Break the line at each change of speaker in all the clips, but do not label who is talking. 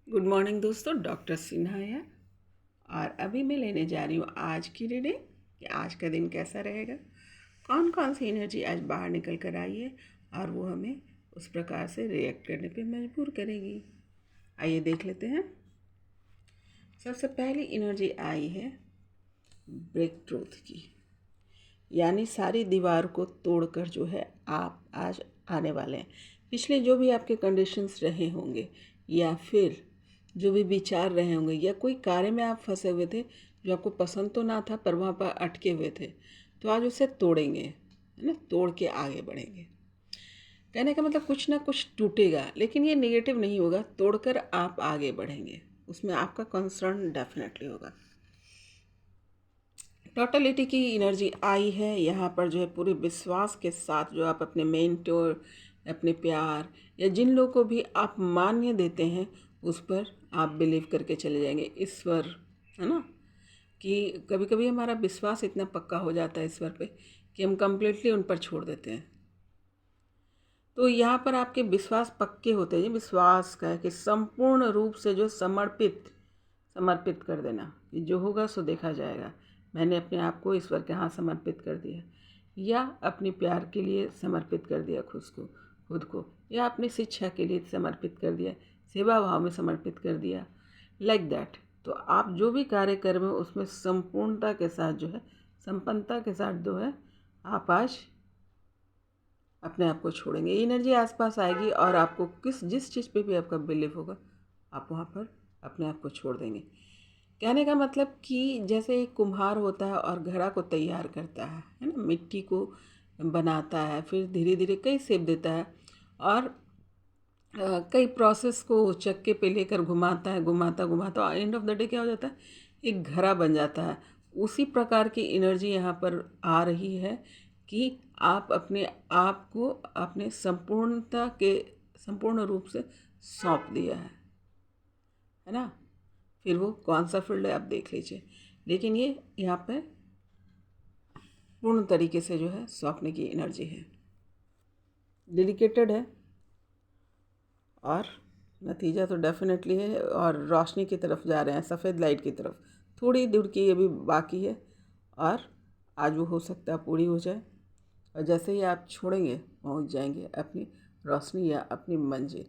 Good morning दोस्तों, doctor Sinha है। और अभी मैं लेने जा रही हूँ आज की रीडिंग कि आज का दिन कैसा रहेगा, कौन कौन सी एनर्जी आज बाहर निकल कर आई है और वो हमें उस प्रकार से रिएक्ट करने पे मजबूर करेगी। आइए देख लेते हैं। सबसे पहली एनर्जी आई है ब्रेक ट्रूथ की, यानी सारी दीवार को तोड़कर जो है आप आज आने वाले हैं। पिछले जो भी आपके कंडीशंस रहे होंगे या फिर जो भी विचार रहे होंगे या कोई कार्य में आप फंसे हुए थे जो आपको पसंद तो ना था पर वहाँ पर अटके हुए थे, तो आज उसे तोड़ेंगे, है ना। तोड़ के आगे बढ़ेंगे। कहने का मतलब कुछ ना कुछ टूटेगा, लेकिन ये नेगेटिव नहीं होगा। तोड़कर आप आगे बढ़ेंगे, उसमें आपका कंसर्न डेफिनेटली होगा। टोटलिटी की एनर्जी आई है यहाँ पर, जो है पूरे विश्वास के साथ जो आप अपने मेंटोर, अपने प्यार या जिन लोगों को भी आप मान्य देते हैं उस पर आप बिलीव करके चले जाएंगे। ईश्वर, है ना, कि कभी कभी हमारा विश्वास इतना पक्का हो जाता है ईश्वर पे कि हम कंप्लीटली उन पर छोड़ देते हैं। तो यहाँ पर आपके विश्वास पक्के होते हैं। विश्वास का है कि संपूर्ण रूप से जो समर्पित समर्पित कर देना कि जो होगा सो देखा जाएगा। मैंने अपने आप को ईश्वर के हाथ समर्पित कर दिया, या अपने प्यार के लिए समर्पित कर दिया खुद को, या अपनी शिक्षा के लिए समर्पित कर दिया, सेवा भाव में समर्पित कर दिया, लाइक दैट। तो आप जो भी कार्य कर रहे हो उसमें संपूर्णता के साथ जो है, संपन्नता के साथ जो है, आप आज अपने आप को छोड़ेंगे। एनर्जी आसपास आएगी और आपको जिस चीज़ पे भी आपका बिलीव होगा आप वहाँ पर अपने आप को छोड़ देंगे। कहने का मतलब कि जैसे एक कुम्हार होता है और घड़ा को तैयार करता है ना, मिट्टी को बनाता है, फिर धीरे धीरे कई शेप देता है और कई प्रोसेस को चक्के पे लेकर घुमाता है, घुमाता घुमाता और एंड ऑफ द डे क्या हो जाता है, एक घड़ा बन जाता है। उसी प्रकार की एनर्जी यहाँ पर आ रही है कि आप अपने आप को अपने संपूर्ण रूप से सौंप दिया है ना। फिर वो कौन सा फील्ड है आप देख लीजिए, लेकिन ये यहाँ पे पूर्ण तरीके से जो है सौंपने की एनर्जी है, डेडिकेटेड है और नतीजा तो डेफिनेटली है। और रोशनी की तरफ जा रहे हैं, सफ़ेद लाइट की तरफ। थोड़ी दूर की अभी बाकी है और आज वो हो सकता है पूरी हो जाए। और जैसे ही आप छोड़ेंगे पहुंच जाएंगे अपनी रोशनी या अपनी मंजिल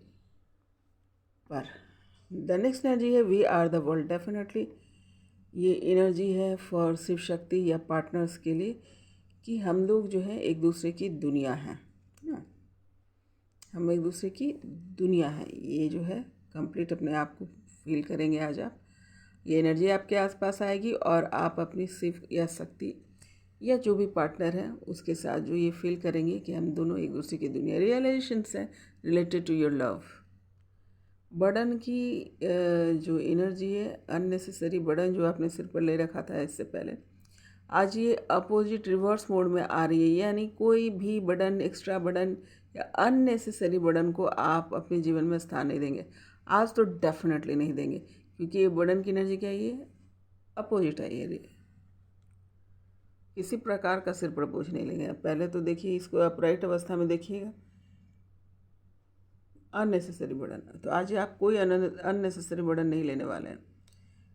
पर। द नेक्स्ट एनर्जी है we are the world. Definitely ये एनर्जी है फॉर शिव शक्ति या पार्टनर्स के लिए कि हम लोग जो है एक दूसरे की दुनिया है ना, हम एक दूसरे की दुनिया है। ये जो है कंप्लीट अपने आप को फील करेंगे आज आप। ये एनर्जी आपके आसपास आएगी और आप अपनी शिव या शक्ति या जो भी पार्टनर है उसके साथ जो ये फील करेंगे कि हम दोनों एक दूसरे की दुनिया। रियलाइजेशंस है related to your love. Burden की जो एनर्जी है, अननेसेसरी बर्डन जो आपने सिर पर ले रखा था इससे पहले, आज ये अपोजिट रिवर्स मोड में आ रही है। यानी कोई भी बर्डन, एक्स्ट्रा बर्डन या अननेसेसरी बर्डन को आप अपने जीवन में स्थान नहीं देंगे। आज तो डेफिनेटली नहीं देंगे, क्योंकि ये बर्डन की एनर्जी क्या है, ये अपोजिट है। ये किसी प्रकार का सिर पर बोझ नहीं लेंगे। आप पहले तो देखिए इसको अपराइट अवस्था में देखिएगा, अननेसेसरी बर्डन। तो आज आप कोई अननेसेसरी बर्डन नहीं लेने वाले हैं।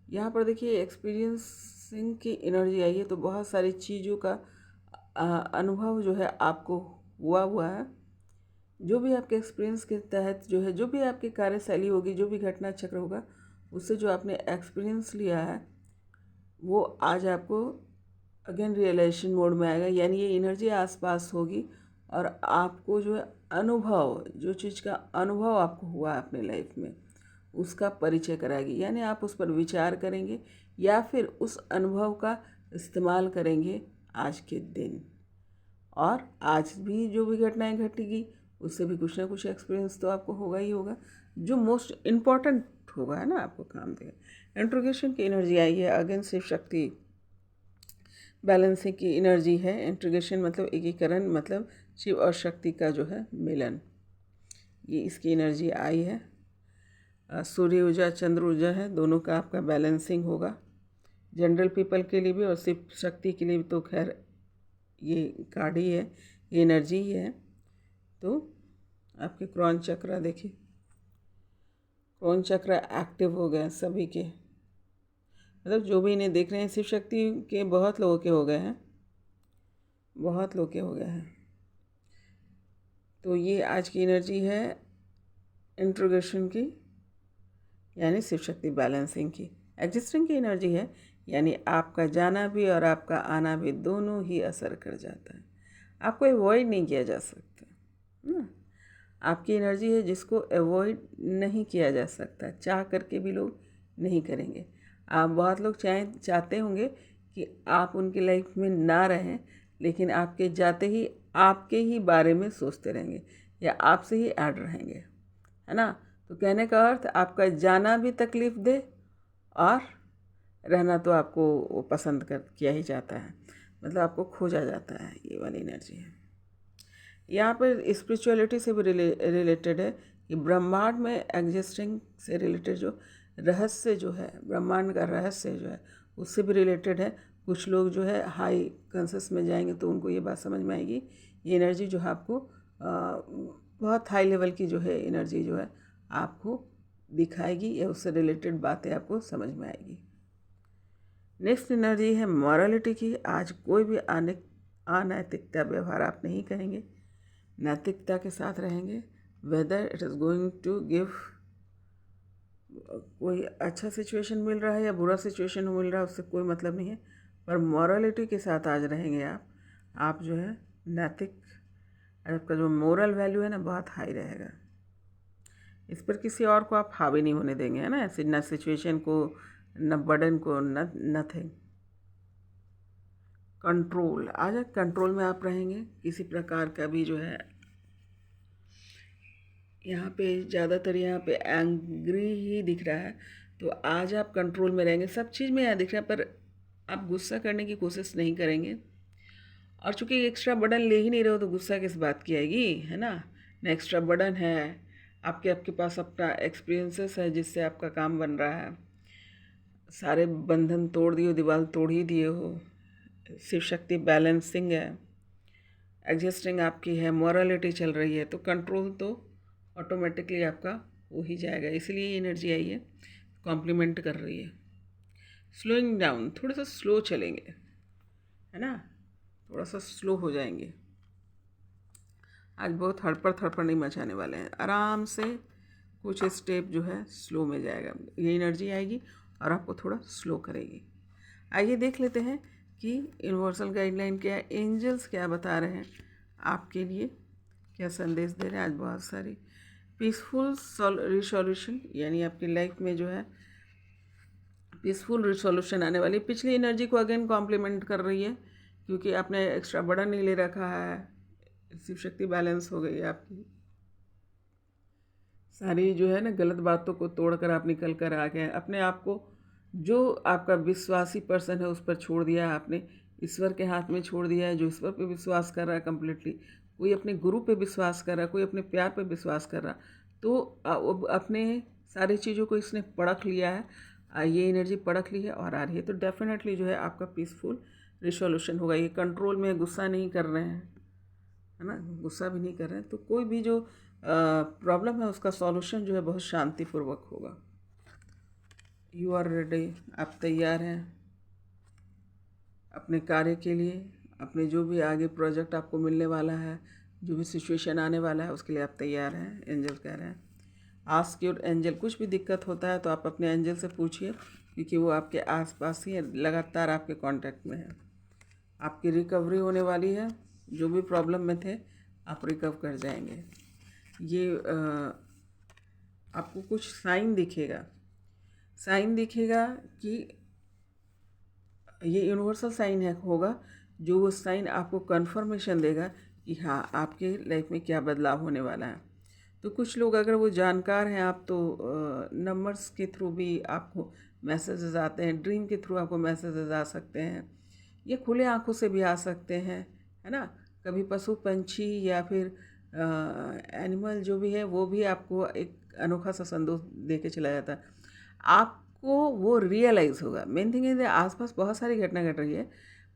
यहाँ पर देखिए एक्सपीरियंसिंग की एनर्जी आई है, तो बहुत सारी चीज़ों का अनुभव जो है आपको हुआ है। जो भी आपके एक्सपीरियंस के तहत जो है, जो भी आपकी कार्यशैली होगी, जो भी घटना चक्र होगा, उससे जो आपने एक्सपीरियंस लिया है वो आज आपको अगेन रियलाइजेशन मोड में आएगा। यानी ये एनर्जी आसपास होगी और आपको जो है अनुभव, जो चीज़ का अनुभव आपको हुआ है अपने लाइफ में, उसका परिचय कराएगी। यानी आप उस पर विचार करेंगे या फिर उस अनुभव का इस्तेमाल करेंगे आज के दिन। और आज भी जो भी घटनाएं घटेगी उससे भी कुछ ना कुछ एक्सपीरियंस तो आपको होगा ही होगा, जो मोस्ट इम्पॉर्टेंट होगा, है ना, आपको काम देगा। इंट्रोगेशन की एनर्जी आई है, अगेन शिव शक्ति बैलेंसिंग की एनर्जी है। इंट्रीगेशन मतलब एकीकरण, मतलब शिव और शक्ति का जो है मिलन, ये इसकी एनर्जी आई है। सूर्य ऊर्जा, चंद्र ऊर्जा है, दोनों का आपका बैलेंसिंग होगा। जनरल पीपल के लिए भी और शिव शक्ति के लिए भी तो खैर ये कार्ड ही है, ये एनर्जी ही है। तो आपके क्रॉन चक्र देखिए, क्रोन चक्र एक्टिव हो गए सभी के, मतलब जो भी इन्हें देख रहे हैं शिव शक्ति के बहुत लोगों के हो गए हैं, बहुत लोग के हो गए हैं। तो ये आज की एनर्जी है इंट्रोगेशन की, यानी शिव शक्ति बैलेंसिंग की। एग्जिस्टिंग की एनर्जी है, यानी आपका जाना भी और आपका आना भी दोनों ही असर कर जाता है, आपको अवॉइड नहीं किया जा सकता ना। आपकी एनर्जी है जिसको अवॉइड नहीं किया जा सकता, चाह करके भी लोग नहीं करेंगे। आप बहुत लोग चाहते होंगे कि आप उनकी लाइफ में ना रहें, लेकिन आपके जाते ही आपके ही बारे में सोचते रहेंगे या आपसे ही ऐड रहेंगे, है ना। तो कहने का अर्थ आपका जाना भी तकलीफ़ दे और रहना तो आपको वो पसंद किया ही जाता है, मतलब आपको खोजा जाता है, ये वाली एनर्जी है। यहाँ पर स्पिरिचुअलिटी से भी रिलेटेड है कि ब्रह्मांड में एग्जिस्टिंग से रिलेटेड जो रहस्य जो है, ब्रह्मांड का रहस्य जो है उससे भी रिलेटेड है। कुछ लोग जो है हाई कॉन्शियस में जाएंगे तो उनको ये बात समझ में आएगी, ये एनर्जी जो है आपको बहुत हाई लेवल की जो है एनर्जी जो है आपको दिखाएगी या उससे रिलेटेड बातें आपको समझ में आएगी। नेक्स्ट एनर्जी है मॉरलिटी की। आज कोई भी अनैतिकता व्यवहार आप नहीं करेंगे, नैतिकता के साथ रहेंगे। Whether it is going to give, कोई अच्छा सिचुएशन मिल रहा है या बुरा सिचुएशन मिल रहा है उससे कोई मतलब नहीं है, पर मॉरलिटी के साथ आज रहेंगे आप जो है नैतिक, आपका जो मोरल वैल्यू है ना बहुत हाई रहेगा। इस पर किसी और को आप हावी नहीं होने देंगे, है ना, ऐसे न सिचुएशन को, न बर्डन को, न नथिंग। कंट्रोल, आज कंट्रोल में आप रहेंगे, किसी प्रकार का भी जो है यहाँ पे ज़्यादातर यहाँ पे एंग्री ही दिख रहा है, तो आज आप कंट्रोल में रहेंगे। सब चीज़ में यहाँ दिख रहा है, पर आप गुस्सा करने की कोशिश नहीं करेंगे। और चूँकि एक्स्ट्रा बर्डन ले ही नहीं रहे हो तो गुस्सा किस बात की आएगी, है ना। न एक्स्ट्रा बर्डन है, आपके पास अपना एक्सपीरियंसेस है जिससे आपका काम बन रहा है। सारे बंधन तोड़ दिए हो, दीवार तोड़ ही दिए हो। शिव शक्ति बैलेंसिंग है, एग्जिस्टिंग आपकी है, मॉरलिटी चल रही है, तो कंट्रोल तो ऑटोमेटिकली आपका हो ही जाएगा। इसलिए ये एनर्जी आई है, कॉम्प्लीमेंट कर रही है। स्लोइंग डाउन, थोड़ा सा स्लो चलेंगे, है ना, थोड़ा सा स्लो हो जाएंगे। आज बहुत हड़पड़ थड़पड़ नहीं मचाने वाले हैं, आराम से कुछ स्टेप जो है स्लो में जाएगा, ये एनर्जी आएगी और आपको थोड़ा स्लो करेगी। आइए देख लेते हैं कि यूनिवर्सल गाइडलाइन क्या है, एंजल्स क्या बता रहे हैं आपके लिए, क्या संदेश दे रहे हैं। आज बहुत सारी पीसफुल रिसोल्यूशन, यानी आपकी लाइफ में जो है पीसफुल रिसोल्यूशन आने वाली। पिछली एनर्जी को अगेन कॉम्प्लीमेंट कर रही है, क्योंकि आपने एक्स्ट्रा बर्डन नहीं ले रखा है, शिव शक्ति बैलेंस हो गई है आपकी। सारी जो है ना गलत बातों को तोड़कर आप निकल कर आ गए, अपने आप को जो आपका विश्वासी पर्सन है उस पर छोड़ दिया है आपने, ईश्वर के हाथ में छोड़ दिया है। जो ईश्वर पे विश्वास कर रहा है कम्प्लीटली, कोई अपने गुरु पे विश्वास कर रहा है, कोई अपने प्यार पे विश्वास कर रहा, तो अपने सारी चीज़ों को इसने परख लिया है, ये एनर्जी परख ली है और आ रही है। तो डेफिनेटली जो है आपका पीसफुल रिसोल्यूशन होगा। ये कंट्रोल में गुस्सा नहीं कर रहे हैं, है ना, गुस्सा भी नहीं कर रहे हैं, तो कोई भी जो प्रॉब्लम है उसका सॉल्यूशन जो है बहुत शांतिपूर्वक होगा। यू आर रेडी, आप तैयार हैं अपने कार्य के लिए, अपने जो भी आगे प्रोजेक्ट आपको मिलने वाला है, जो भी सिचुएशन आने वाला है उसके लिए आप तैयार हैं। एंजल कह रहे हैं आस्क योर एंजल, कुछ भी दिक्कत होता है तो आप अपने एंजल से पूछिए, क्योंकि वो आपके आसपास ही है, लगातार आपके कांटेक्ट में है। आपकी रिकवरी होने वाली है, जो भी प्रॉब्लम में थे आप रिकवर कर जाएंगे। ये आपको कुछ साइन दिखेगा, साइन दिखेगा कि ये यूनिवर्सल साइन है होगा, जो वो साइन आपको कंफर्मेशन देगा कि हाँ आपके लाइफ में क्या बदलाव होने वाला है। तो कुछ लोग अगर वो जानकार हैं आप, तो नंबर्स के थ्रू भी आपको मैसेजेस आते हैं, ड्रीम के थ्रू आपको मैसेजेस आ सकते हैं, ये खुले आंखों से भी आ सकते हैं, है ना। कभी पशु पंछी या फिर एनिमल जो भी है वो भी आपको एक अनोखा सा संदेश दे के चला जाता है, आपको वो रियलाइज़ होगा। मेन थिंग है आसपास बहुत सारी घटना घट रही है,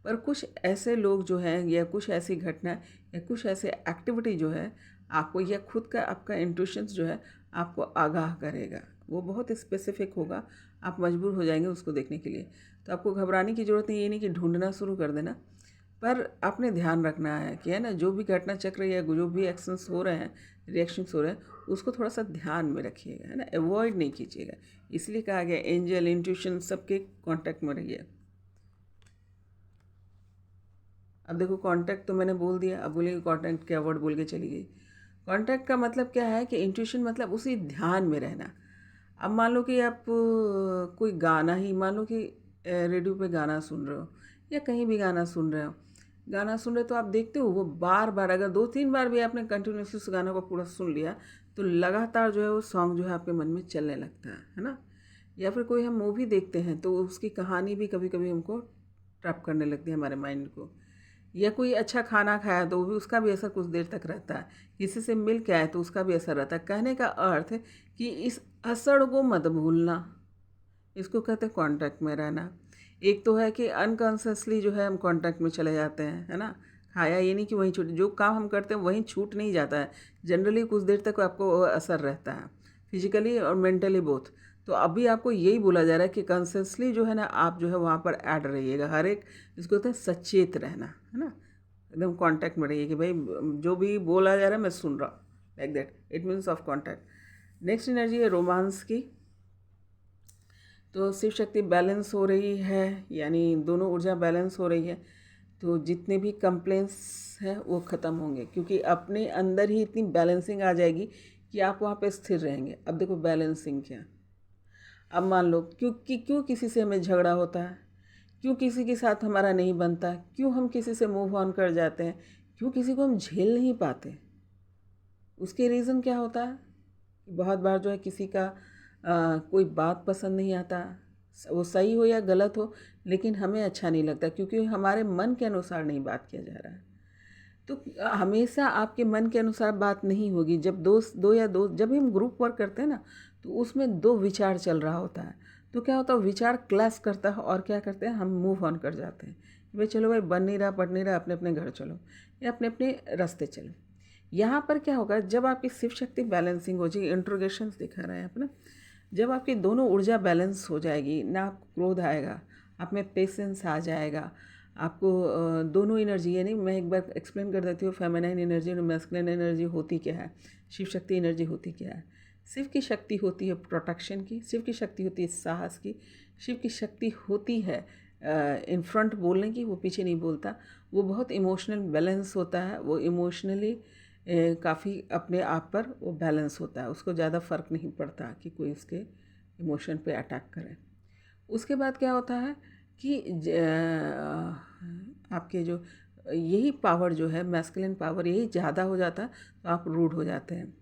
पर कुछ ऐसे लोग जो हैं या कुछ ऐसी घटना या कुछ ऐसे एक्टिविटी जो है आपको, या खुद का आपका इंट्यूशंस जो है आपको आगाह करेगा, वो बहुत स्पेसिफिक होगा, आप मजबूर हो जाएंगे उसको देखने के लिए। तो आपको घबराने की ज़रूरत नहीं, ये नहीं कि ढूंढना शुरू कर देना, पर आपने ध्यान रखना है कि है ना, जो भी घटना चक्र या जो भी एक्शंस हो रहे हैं, रिएक्शंस हो रहे हैं, उसको थोड़ा सा ध्यान में रखिएगा, है ना, अवॉइड नहीं कीजिएगा। इसलिए कहा गया एंजल, इंट्यूशन सबके कांटेक्ट में रहिए। अब देखो कांटेक्ट तो मैंने बोल दिया, अब बोलिए कांटेक्ट क्या वर्ड बोल के चली गई। कांटेक्ट का मतलब क्या है कि इंट्यूशन मतलब उसी ध्यान में रहना। अब मान लो कि आप कोई गाना ही, मान लो कि रेडियो पे गाना सुन रहे हो या कहीं भी गाना सुन रहे हो, गाना सुन रहे तो आप देखते हो वो बार बार, अगर 2-3 बार भी आपने कंटिन्यूसली उस गाना को पूरा सुन लिया तो लगातार जो है वो सॉन्ग जो है आपके मन में चलने लगता है ना। या फिर कोई हम मूवी देखते हैं तो उसकी कहानी भी कभी कभी हमको ट्रैप करने लगती है हमारे माइंड को। या कोई अच्छा खाना खाया तो वो भी, उसका भी असर कुछ देर तक रहता है। किसी से मिल के आए तो उसका भी असर रहता है। कहने का अर्थ है कि इस असर को मत भूलना, इसको कहते हैं कांटेक्ट में रहना। एक तो है कि अनकॉन्शियसली जो है हम कांटेक्ट में चले जाते हैं, है ना। खाया ये नहीं कि वहीं छूट, जो काम हम करते हैं वहीं छूट नहीं जाता है, जनरली कुछ देर तक आपको असर रहता है, फिजिकली और मेंटली बोथ। तो अभी आपको यही बोला जा रहा है कि कॉन्शियसली जो है ना आप जो है वहाँ पर ऐड रहिएगा, हर एक, इसको कहते हैं सचेत रहना, है ना। एकदम कांटेक्ट में रहिए कि भाई जो भी बोला जा रहा है मैं सुन रहा हूँ, like that, it means of contact. Next energy है रोमांस की। तो शिव शक्ति बैलेंस हो रही है, यानी दोनों ऊर्जा बैलेंस हो रही है, तो जितने भी कंप्लेंट्स हैं वो ख़त्म होंगे, क्योंकि अपने अंदर ही इतनी बैलेंसिंग आ जाएगी कि आप वहाँ पे स्थिर रहेंगे। अब देखो बैलेंसिंग क्या, अब मान लो क्यों किसी से हमें झगड़ा होता है, क्यों किसी के साथ हमारा नहीं बनता, क्यों हम किसी से मूव ऑन कर जाते हैं, क्यों किसी को हम झेल नहीं पाते, उसके रीज़न क्या होता है। बहुत बार जो है किसी का कोई बात पसंद नहीं आता, वो सही हो या गलत हो, लेकिन हमें अच्छा नहीं लगता क्योंकि हमारे मन के अनुसार नहीं बात किया जा रहा है। तो हमेशा आपके मन के अनुसार बात नहीं होगी। जब दोस्त जब हम ग्रुप वर्क करते हैं ना, तो उसमें दो विचार चल रहा होता है, तो क्या होता है, विचार क्लैश करता है और क्या करते हैं, हम मूव ऑन कर जाते हैं। भाई चलो भाई, बन नहीं रहा, पढ़ नहीं रहा, अपने अपने घर चलो या अपने अपने रास्ते चलो। यहाँ पर क्या होगा, जब आपकी शिव शक्ति बैलेंसिंग हो जाएगी, इंट्रोगेशंस दिखा रहे हैं अपना, जब आपकी दोनों ऊर्जा बैलेंस हो जाएगी ना, आपको क्रोध आएगा, आप में पेशेंस आ जाएगा, आपको दोनों एनर्जी, यानी मैं एक बार एक्सप्लेन कर देती हूँ, फेमिनाइन एनर्जी और मैस्कुलिन एनर्जी होती क्या है, शिव शक्ति एनर्जी होती क्या है। शिव की शक्ति होती है प्रोटेक्शन की, शिव की शक्ति होती है साहस की, शिव की शक्ति होती है इन फ्रंट बोलने की, वो पीछे नहीं बोलता, वो बहुत इमोशनल बैलेंस होता है, वो इमोशनली काफ़ी अपने आप पर वो बैलेंस होता है, उसको ज़्यादा फ़र्क नहीं पड़ता कि कोई उसके इमोशन पे अटैक करे। उसके बाद क्या होता है कि आपके जो यही पावर जो है मैस्कुलिन पावर, यही ज़्यादा हो जाता है तो आप रूड हो जाते हैं।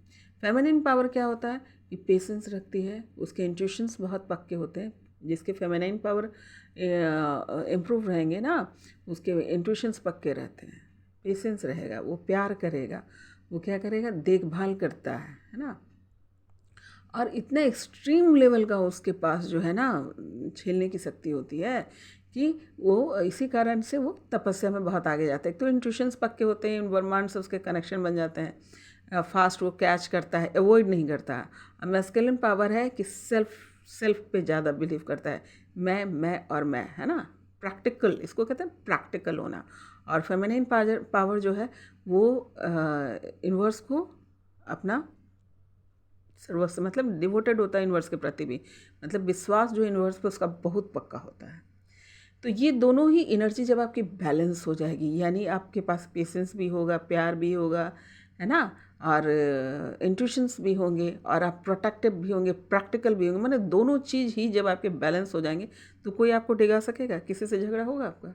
फेमिनिन पावर क्या होता है कि पेशेंस रखती है, उसके इंट्यूशंस बहुत पक्के होते हैं। जिसके फेमिनिन पावर इम्प्रूव रहेंगे ना, उसके इंट्यूशंस पक्के रहते हैं, पेशेंस रहेगा, वो प्यार करेगा, वो क्या करेगा, देखभाल करता है ना। और इतना एक्सट्रीम लेवल का उसके पास जो है ना झेलने की शक्ति होती है कि वो इसी कारण से वो तपस्या में बहुत आगे जाते हैं। तो इंट्यूशंस पक्के होते हैं, ब्रह्मांड से उसके कनेक्शन बन जाते हैं, फास्ट वो कैच करता है, अवॉइड नहीं करता। अब मैस्कुलिन पावर है कि सेल्फ पे ज़्यादा बिलीव करता है, मैं और मैं, है ना, प्रैक्टिकल, इसको कहते हैं प्रैक्टिकल होना। और फेमिनिन पावर जो है वो इन्वर्स को अपना सर्वस्व, मतलब डिवोटेड होता है इन्वर्स के प्रति भी, मतलब विश्वास जो इन्वर्स पे उसका बहुत पक्का होता है। तो ये दोनों ही एनर्जी जब आपकी बैलेंस हो जाएगी, यानी आपके पास पेशेंस भी होगा, प्यार भी होगा, है ना, और इंट्यूशंस भी होंगे, और आप प्रोटेक्टिव भी होंगे, प्रैक्टिकल भी होंगे, मतलब दोनों चीज़ ही जब आपके बैलेंस हो जाएंगे तो कोई आपको डिगा सकेगा, किसी से झगड़ा होगा आपका,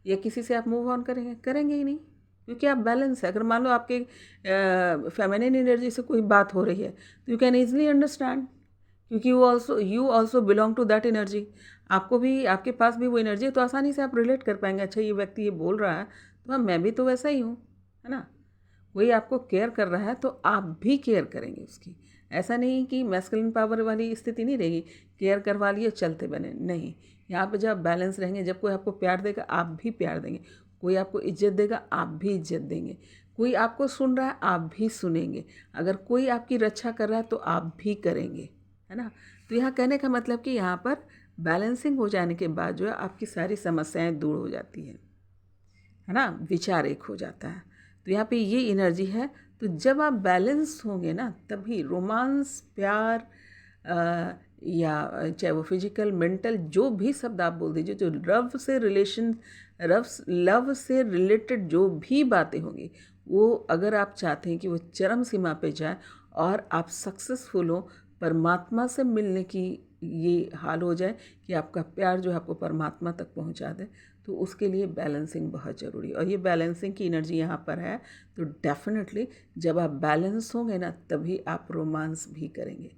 या किसी से आप मूव ऑन करेंगे ही नहीं, क्योंकि आप बैलेंस है। अगर मान लो आपके फेमिनिन एनर्जी से कोई बात हो रही है तो यू कैन ईजिली अंडरस्टैंड, क्योंकि you also belong to that energy, आपको भी, आपके पास भी वो एनर्जी है, तो आसानी से आप रिलेट कर पाएंगे, अच्छा ये व्यक्ति ये बोल रहा है तो हाँ मैं भी तो वैसा ही हूँ, है ना। वही आपको केयर कर रहा है तो आप भी केयर करेंगे उसकी। ऐसा नहीं कि मैस्कुलिन पावर वाली स्थिति नहीं रहेगी, केयर करवा लिए चलते बने, नहीं। यहाँ पे जब बैलेंस रहेंगे, जब कोई आपको प्यार देगा आप भी प्यार देंगे, कोई आपको इज्जत देगा आप भी इज्जत देंगे, कोई आपको सुन रहा है आप भी सुनेंगे, अगर कोई आपकी रक्षा कर रहा है तो आप भी करेंगे, है ना। तो यहाँ कहने का मतलब कि यहाँ पर बैलेंसिंग हो जाने के बाद जो है आपकी सारी समस्याएं दूर हो जाती है ना, विचार एक हो जाता है। तो यहाँ पे ये एनर्जी है। तो जब आप बैलेंस होंगे ना, तभी रोमांस, प्यार या चाहे वो फिजिकल, मेंटल, जो भी शब्द आप बोल दीजिए, जो लव से रिलेटेड जो भी बातें होंगी, वो अगर आप चाहते हैं कि वो चरम सीमा पे जाए और आप सक्सेसफुल हो, परमात्मा से मिलने की ये हाल हो जाए कि आपका प्यार जो है आपको परमात्मा तक पहुंचा दे, तो उसके लिए बैलेंसिंग बहुत ज़रूरी है। और ये बैलेंसिंग की एनर्जी यहाँ पर है। तो डेफिनेटली जब आप बैलेंस होंगे ना, तभी आप रोमांस भी करेंगे।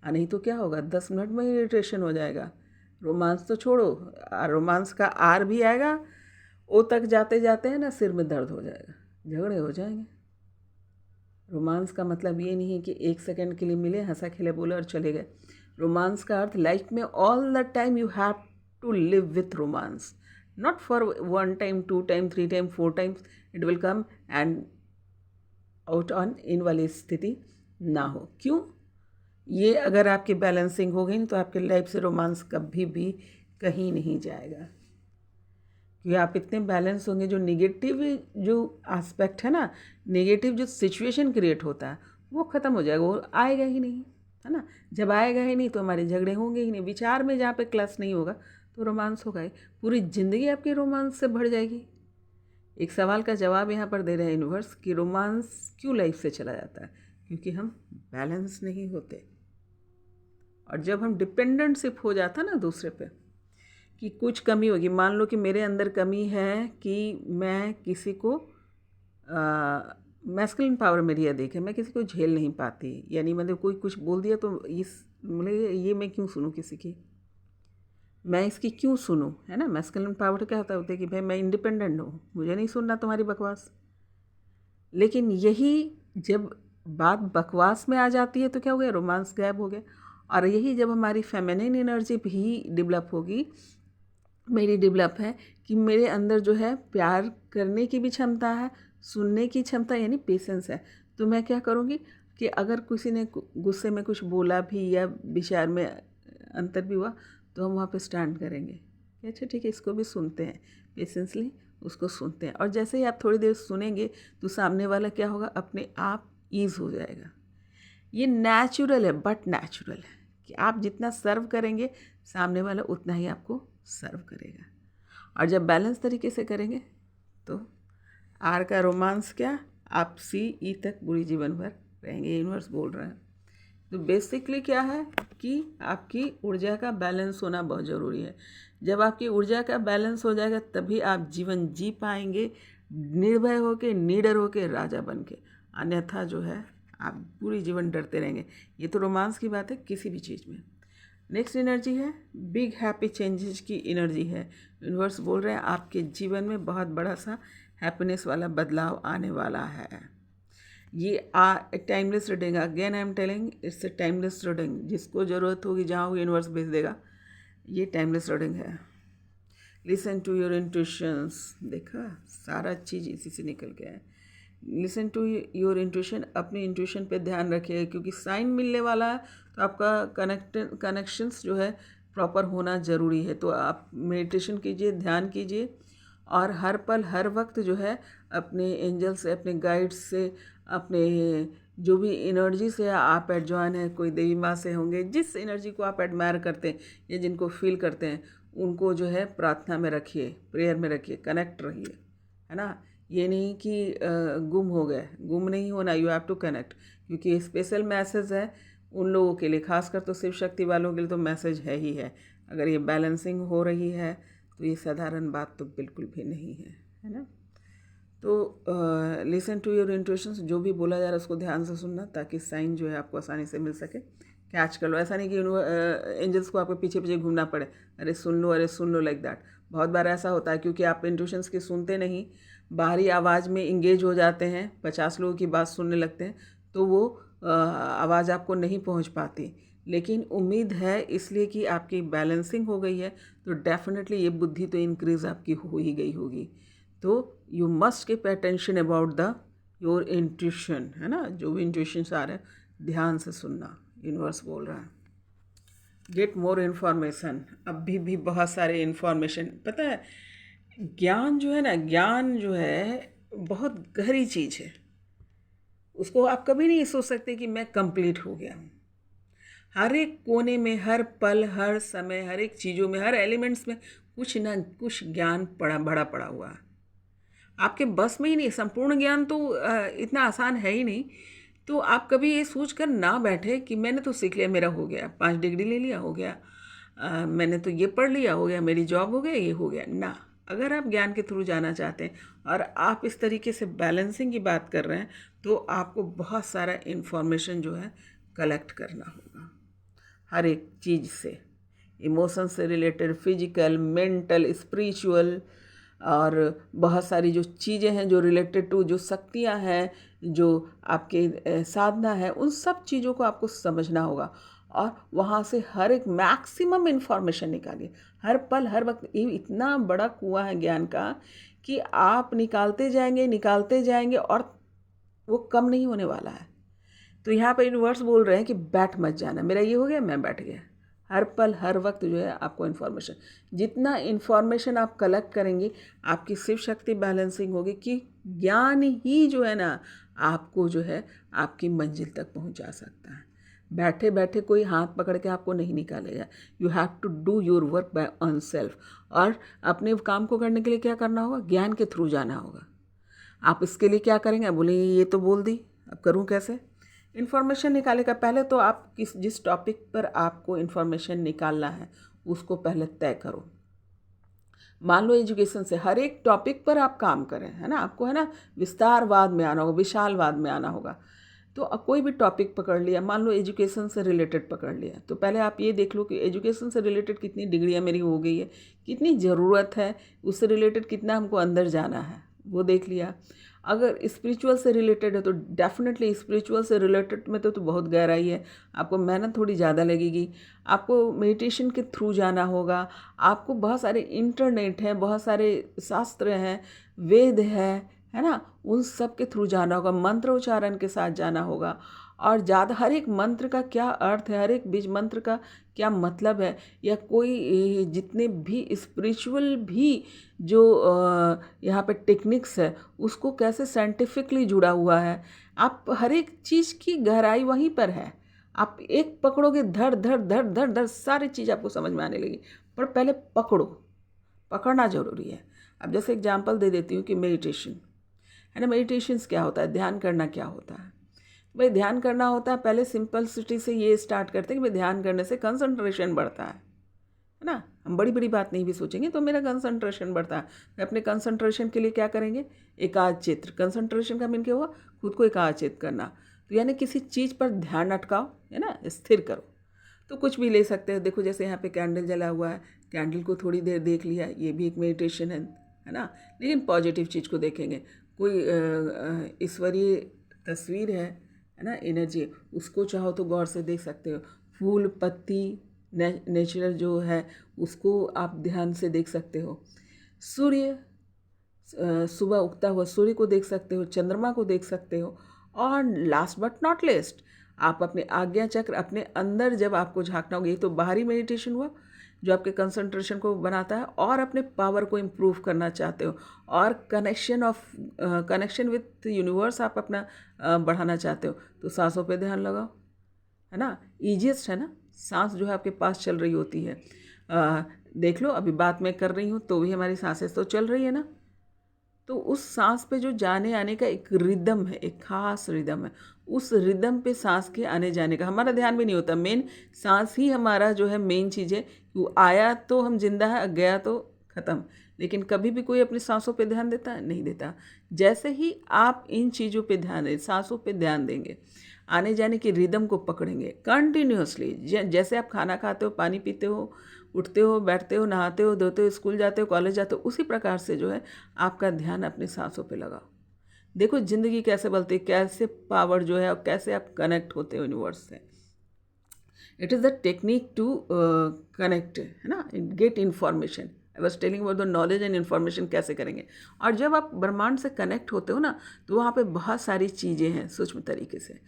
नहीं तो क्या होगा, 10 मिनट में इरिटेशन हो जाएगा। रोमांस तो छोड़ो, रोमांस का आर भी आएगा, ओ तक जाते जाते हैं ना सिर में दर्द हो जाएगा, झगड़े हो जाएंगे। रोमांस का मतलब ये नहीं है कि 1 सेकंड के लिए मिले, हंसा खेले बोले और चले गए। रोमांस का अर्थ लाइफ में all the time you have to live with romance, not for 1 time, 2 time, 3 time, 4 times it will come and out on in वाली स्थिति ना हो। क्यों? ये अगर आपकी बैलेंसिंग हो गई तो आपके लाइफ से रोमांस कभी भी कहीं नहीं जाएगा, क्योंकि आप इतने बैलेंस होंगे। जो निगेटिव जो एस्पेक्ट है ना, नेगेटिव जो सिचुएशन क्रिएट होता है, वो ख़त्म हो जाएगा, वो आएगा ही नहीं, है ना। जब आएगा ही नहीं तो हमारे झगड़े होंगे ही नहीं। विचार में जहाँ पे क्लश नहीं होगा तो रोमांस होगा ही। पूरी ज़िंदगी आपकी रोमांस से भर जाएगी। एक सवाल का जवाब यहाँ पर दे रहे हैं यूनिवर्स कि रोमांस क्यों लाइफ से चला जाता है, क्योंकि हम बैलेंस नहीं होते। और जब हम डिपेंडेंटशिप हो जाता ना दूसरे पे, कि कुछ कमी होगी, मान लो कि मेरे अंदर कमी है कि मैं किसी को मैस्कुलिन पावर मेरी अधिक है, मैं किसी को झेल नहीं पाती, यानी मतलब कोई कुछ बोल दिया तो मतलब ये मैं क्यों सुनूं किसी की, मैं इसकी क्यों सुनूं, है ना। मैस्कुलिन पावर क्या होता है कि भाई मैं इंडिपेंडेंट हूँ, मुझे नहीं सुनना तुम्हारी बकवास। लेकिन यही जब बात बकवास में आ जाती है तो क्या हो गया, रोमांस गायब हो गया। और यही जब हमारी फेमिनिन एनर्जी भी डेवलप होगी, मेरी डेवलप है कि मेरे अंदर जो है प्यार करने की भी क्षमता है, सुनने की क्षमता यानी पेशेंस है, तो मैं क्या करूँगी कि अगर किसी ने गुस्से में कुछ बोला भी या विचार में अंतर भी हुआ तो हम वहाँ पे स्टैंड करेंगे कि अच्छा ठीक है, इसको भी सुनते हैं, पेशेंसली उसको सुनते हैं। और जैसे ही आप थोड़ी देर सुनेंगे तो सामने वाला क्या होगा, अपने आप ईज़ हो जाएगा। ये नेचुरल है, बट नेचुरल है कि आप जितना सर्व करेंगे सामने वाला उतना ही आपको सर्व करेगा। और जब बैलेंस तरीके से करेंगे तो आर का रोमांस क्या, आप सी ई तक पूरी जीवन भर रहेंगे, यूनिवर्स बोल रहे हैं। तो बेसिकली क्या है कि आपकी ऊर्जा का बैलेंस होना बहुत ज़रूरी है। जब आपकी ऊर्जा का बैलेंस हो जाएगा तभी आप जीवन जी पाएंगे, निर्भय होके, निडर होके, राजा बन के। अन्यथा जो है आप पूरी जीवन डरते रहेंगे। ये तो रोमांस की बात है किसी भी चीज़ में। नेक्स्ट एनर्जी है बिग हैप्पी चेंजेस की एनर्जी है। यूनिवर्स बोल रहे हैं आपके जीवन में बहुत बड़ा सा हैप्पीनेस वाला बदलाव आने वाला है। ये timeless reading, again I am telling it's a timeless reading. जिसको ज़रूरत होगी जहाँ होगी यूनिवर्स भेज देगा। ये टाइमलेस रीडिंग है। लिसन टू योर इंट्यूशंस, देखा सारा चीज़ इसी से निकल के है। लिसन टू योर इंट्यूशन, अपनी इंट्यूशन पे ध्यान रखिए, क्योंकि साइन मिलने वाला है तो आपका कनेक्शंस जो है प्रॉपर होना ज़रूरी है। तो आप मेडिटेशन कीजिए, ध्यान कीजिए और हर पल हर वक्त जो है अपने एंजल से, अपने गाइड्स से, अपने जो भी एनर्जी से आप एडजॉइन है, कोई देवी माँ से होंगे, जिस एनर्जी को आप एडमायर करते हैं या जिनको फील करते हैं, उनको जो है प्रार्थना में रखिए, प्रेयर में रखिए, कनेक्ट रहिए, है ना। ये नहीं कि गुम हो गए, गुम नहीं होना, यू हैव टू कनेक्ट, क्योंकि स्पेशल मैसेज है उन लोगों के लिए, खासकर तो शिव शक्ति वालों के लिए तो मैसेज है ही है। अगर ये बैलेंसिंग हो रही है तो ये साधारण बात तो बिल्कुल भी नहीं है ना। तो लिसन टू योर इंट्यूशंस, जो भी बोला जा रहा है उसको ध्यान से सुनना, ताकि साइन जो है आपको आसानी से मिल सके, कैच कर लो। ऐसा नहीं कि एंजल्स को आपको पीछे पीछे घूमना पड़े, अरे सुन लो लाइक दैट। बहुत बार ऐसा होता है क्योंकि आप इंट्यूशंस की सुनते नहीं, बाहरी आवाज़ में इंगेज हो जाते हैं, 50 लोगों की बात सुनने लगते हैं, तो वो आवाज़ आपको नहीं पहुंच पाती। लेकिन उम्मीद है इसलिए कि आपकी बैलेंसिंग हो गई है, तो डेफिनेटली ये बुद्धि तो इंक्रीज़ आपकी हो ही गई होगी। तो you must keep attention about the your intuition, है ना। जो भी इंट्यूशंस आ रहे हैं ध्यान से सुनना, यूनिवर्स बोल रहा है। Get more information. अभी भी बहुत सारे इन्फॉर्मेशन, पता है ज्ञान जो है ना, ज्ञान जो है बहुत गहरी चीज़ है। उसको आप कभी नहीं सोच सकते कि मैं कंप्लीट हो गया हूँ। हर एक कोने में, हर पल, हर समय, हर एक चीज़ों में, हर एलिमेंट्स में कुछ ना कुछ ज्ञान भरा पड़ा हुआ है। आपके बस में ही नहीं, संपूर्ण ज्ञान तो इतना आसान है ही नहीं। तो आप कभी ये सोच कर ना बैठे कि मैंने तो सीख लिया, मेरा हो गया, 5 डिग्री ले लिया, हो गया, मैंने तो ये पढ़ लिया, हो गया, मेरी जॉब हो गया, ये हो गया ना। अगर आप ज्ञान के थ्रू जाना चाहते हैं और आप इस तरीके से बैलेंसिंग की बात कर रहे हैं, तो आपको बहुत सारा इन्फॉर्मेशन जो है कलेक्ट करना होगा हर एक चीज़ से, इमोशन से रिलेटेड, फिजिकल, मेंटल, स्पिरिचुअल, और बहुत सारी जो चीज़ें हैं जो रिलेटेड टू, जो शक्तियाँ हैं, जो आपके साधना है, उन सब चीज़ों को आपको समझना होगा और वहाँ से हर एक मैक्सिमम इन्फॉर्मेशन निकालिए। हर पल, हर वक्त, ये इतना बड़ा कुआं है ज्ञान का कि आप निकालते जाएंगे और वो कम नहीं होने वाला है। तो यहाँ पर यूनिवर्स बोल रहे हैं कि बैठ मत जाना, मेरा ये हो गया, मैं बैठ गया। हर पल, हर वक्त जो है आपको इन्फॉर्मेशन, जितना इन्फॉर्मेशन आप कलेक्ट करेंगे, आपकी शिव शक्ति बैलेंसिंग होगी कि ज्ञान ही जो है ना आपको जो है आपकी मंजिल तक पहुंचा सकता है। बैठे बैठे कोई हाथ पकड़ के आपको नहीं निकालेगा। You have to do your work by own self. और अपने काम को करने के लिए क्या करना होगा? ज्ञान के थ्रू जाना होगा। आप इसके लिए क्या करेंगे? बोले ये तो बोल दी, अब करूँ कैसे? इन्फॉर्मेशन निकाले का पहले तो आप जिस टॉपिक पर आपको इन्फॉर्मेशन निकालना है उसको पहले तय करो। मान लो एजुकेशन से, हर एक टॉपिक पर आप काम करें, है ना, आपको है ना विस्तारवाद में आना होगा, विशालवाद में आना होगा। तो अब कोई भी टॉपिक पकड़ लिया, मान लो एजुकेशन से रिलेटेड पकड़ लिया, तो पहले आप ये देख लो कि एजुकेशन से रिलेटेड कितनी डिग्रियां मेरी हो गई है, कितनी ज़रूरत है, उससे रिलेटेड कितना हमको अंदर जाना है, वो देख लिया। अगर स्पिरिचुअल से रिलेटेड है तो डेफिनेटली स्पिरिचुअल से रिलेटेड में तो बहुत गहराई है, आपको मेहनत थोड़ी ज़्यादा लगेगी, आपको मेडिटेशन के थ्रू जाना होगा, आपको बहुत सारे इंटरनेट हैं, बहुत सारे शास्त्र हैं, वेद है ना, उन सब के थ्रू जाना होगा, मंत्र उच्चारण के साथ जाना होगा। और ज़्यादा हर एक मंत्र का क्या अर्थ है, हर एक बीज मंत्र का क्या मतलब है, या कोई जितने भी स्पिरिचुअल भी जो यहाँ पे टेक्निक्स है उसको कैसे साइंटिफिकली जुड़ा हुआ है, आप हर एक चीज़ की गहराई वहीं पर है। आप एक पकड़ोगे, धड़ धड़ धड़ धड़ धड़ सारी चीज़ आपको समझ में आने लगी, पर पहले पकड़ना ज़रूरी है। अब जैसे एग्जांपल दे देती हूँ कि मेडिटेशन है ना, मेडिटेशंस क्या होता है, ध्यान करना क्या होता है। भाई ध्यान करना होता है, पहले सिंपलिसिटी से ये स्टार्ट करते हैं कि भाई ध्यान करने से कंसंट्रेशन बढ़ता है ना। हम बड़ी बड़ी बात नहीं भी सोचेंगे तो मेरा कंसंट्रेशन बढ़ता है। मैं अपने कंसंट्रेशन के लिए क्या करेंगे? एकाग्र चित्त। कंसंट्रेशन का मीन क्या हुआ? खुद को एकाग्र चित्त करना। तो यानी किसी चीज़ पर ध्यान अटकाओ, है ना, स्थिर करो। तो कुछ भी ले सकते हैं। देखो जैसे यहाँ पे कैंडल जला हुआ है, कैंडल को थोड़ी देर देख लिया, ये भी एक मेडिटेशन है ना। लेकिन पॉजिटिव चीज़ को देखेंगे। कोई ईश्वरीय तस्वीर है ना, एनर्जी, उसको चाहो तो गौर से देख सकते हो। फूल, पत्ती, नेचुरल जो है उसको आप ध्यान से देख सकते हो। सूर्य, सुबह उगता हुआ सूर्य को देख सकते हो, चंद्रमा को देख सकते हो। और लास्ट बट नॉट लिस्ट, आप अपने आज्ञा चक्र, अपने अंदर जब आपको झांकना होगा, ये तो बाहरी मेडिटेशन हुआ जो आपके कंसंट्रेशन को बनाता है, और अपने पावर को इम्प्रूव करना चाहते हो, और कनेक्शन विथ यूनिवर्स आप अपना बढ़ाना चाहते हो, तो सांसों पे ध्यान लगाओ, है ना। ईजीएस्ट है ना, सांस जो है आपके पास चल रही होती है। देख लो अभी बात मैं कर रही हूँ तो भी हमारी सांसें तो चल रही है ना। तो उस सांस पे जो जाने आने का एक रिदम है, एक खास रिदम है, उस रिदम पे सांस के आने जाने का हमारा ध्यान भी नहीं होता। मेन सांस ही हमारा जो है मेन चीज़ है। वो आया तो हम जिंदा है, गया तो ख़त्म। लेकिन कभी भी कोई अपनी सांसों पे ध्यान देता है? नहीं देता। जैसे ही आप इन चीज़ों पे ध्यान दें, सांसों पे ध्यान देंगे, आने जाने की रिदम को पकड़ेंगे कंटिन्यूअसली, जैसे आप खाना खाते हो, पानी पीते हो, उठते हो, बैठते हो, नहाते हो, धोते हो, स्कूल जाते हो, कॉलेज जाते हो, उसी प्रकार से जो है आपका ध्यान अपनी सांसों पे लगाओ। देखो ज़िंदगी कैसे बदलती है, कैसे पावर जो है और कैसे आप कनेक्ट होते हो यूनिवर्स से। It is the technique to connect, है ना, get information. I was telling about the knowledge and information कैसे करेंगे। और जब आप ब्रह्मांड से कनेक्ट होते हो ना, तो वहाँ पे बहुत सारी चीज़ें हैं सूक्ष्म तरीके से।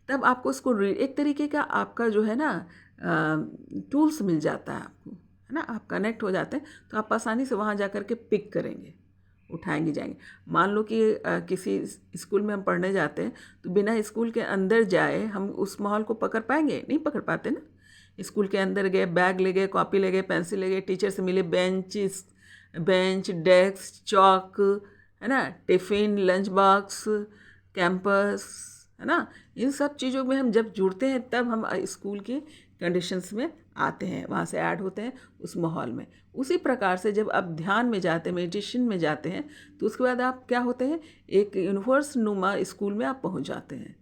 तब आपको उसको एक तरीके का आपका जो है ना टूल्स मिल जाता है आपको, है ना। आप कनेक्ट हो जाते हैं तो आप आसानी से वहाँ जा कर के पिक करेंगे, उठाएंगे जाएंगे। मान लो कि किसी स्कूल में हम पढ़ने जाते हैं तो बिना स्कूल के अंदर जाए हम उस माहौल को पकड़ पाएंगे? नहीं पकड़ पाते ना। स्कूल के अंदर गए, बैग ले गए, कॉपी ले गए, पेंसिल ले गए, टीचर से मिले, बेंच, डेस्क, चौक, है ना, टिफ़िन, लंच बॉक्स, कैंपस, है ना। इन सब चीज़ों में हम जब जुड़ते हैं तब हम स्कूल के कंडीशंस में आते हैं, वहाँ से ऐड होते हैं उस माहौल में। उसी प्रकार से जब आप ध्यान में जाते हैं, मेडिटेशन में जाते हैं, तो उसके बाद आप क्या होते हैं, एक यूनिवर्स नुमा स्कूल में आप पहुँच जाते हैं।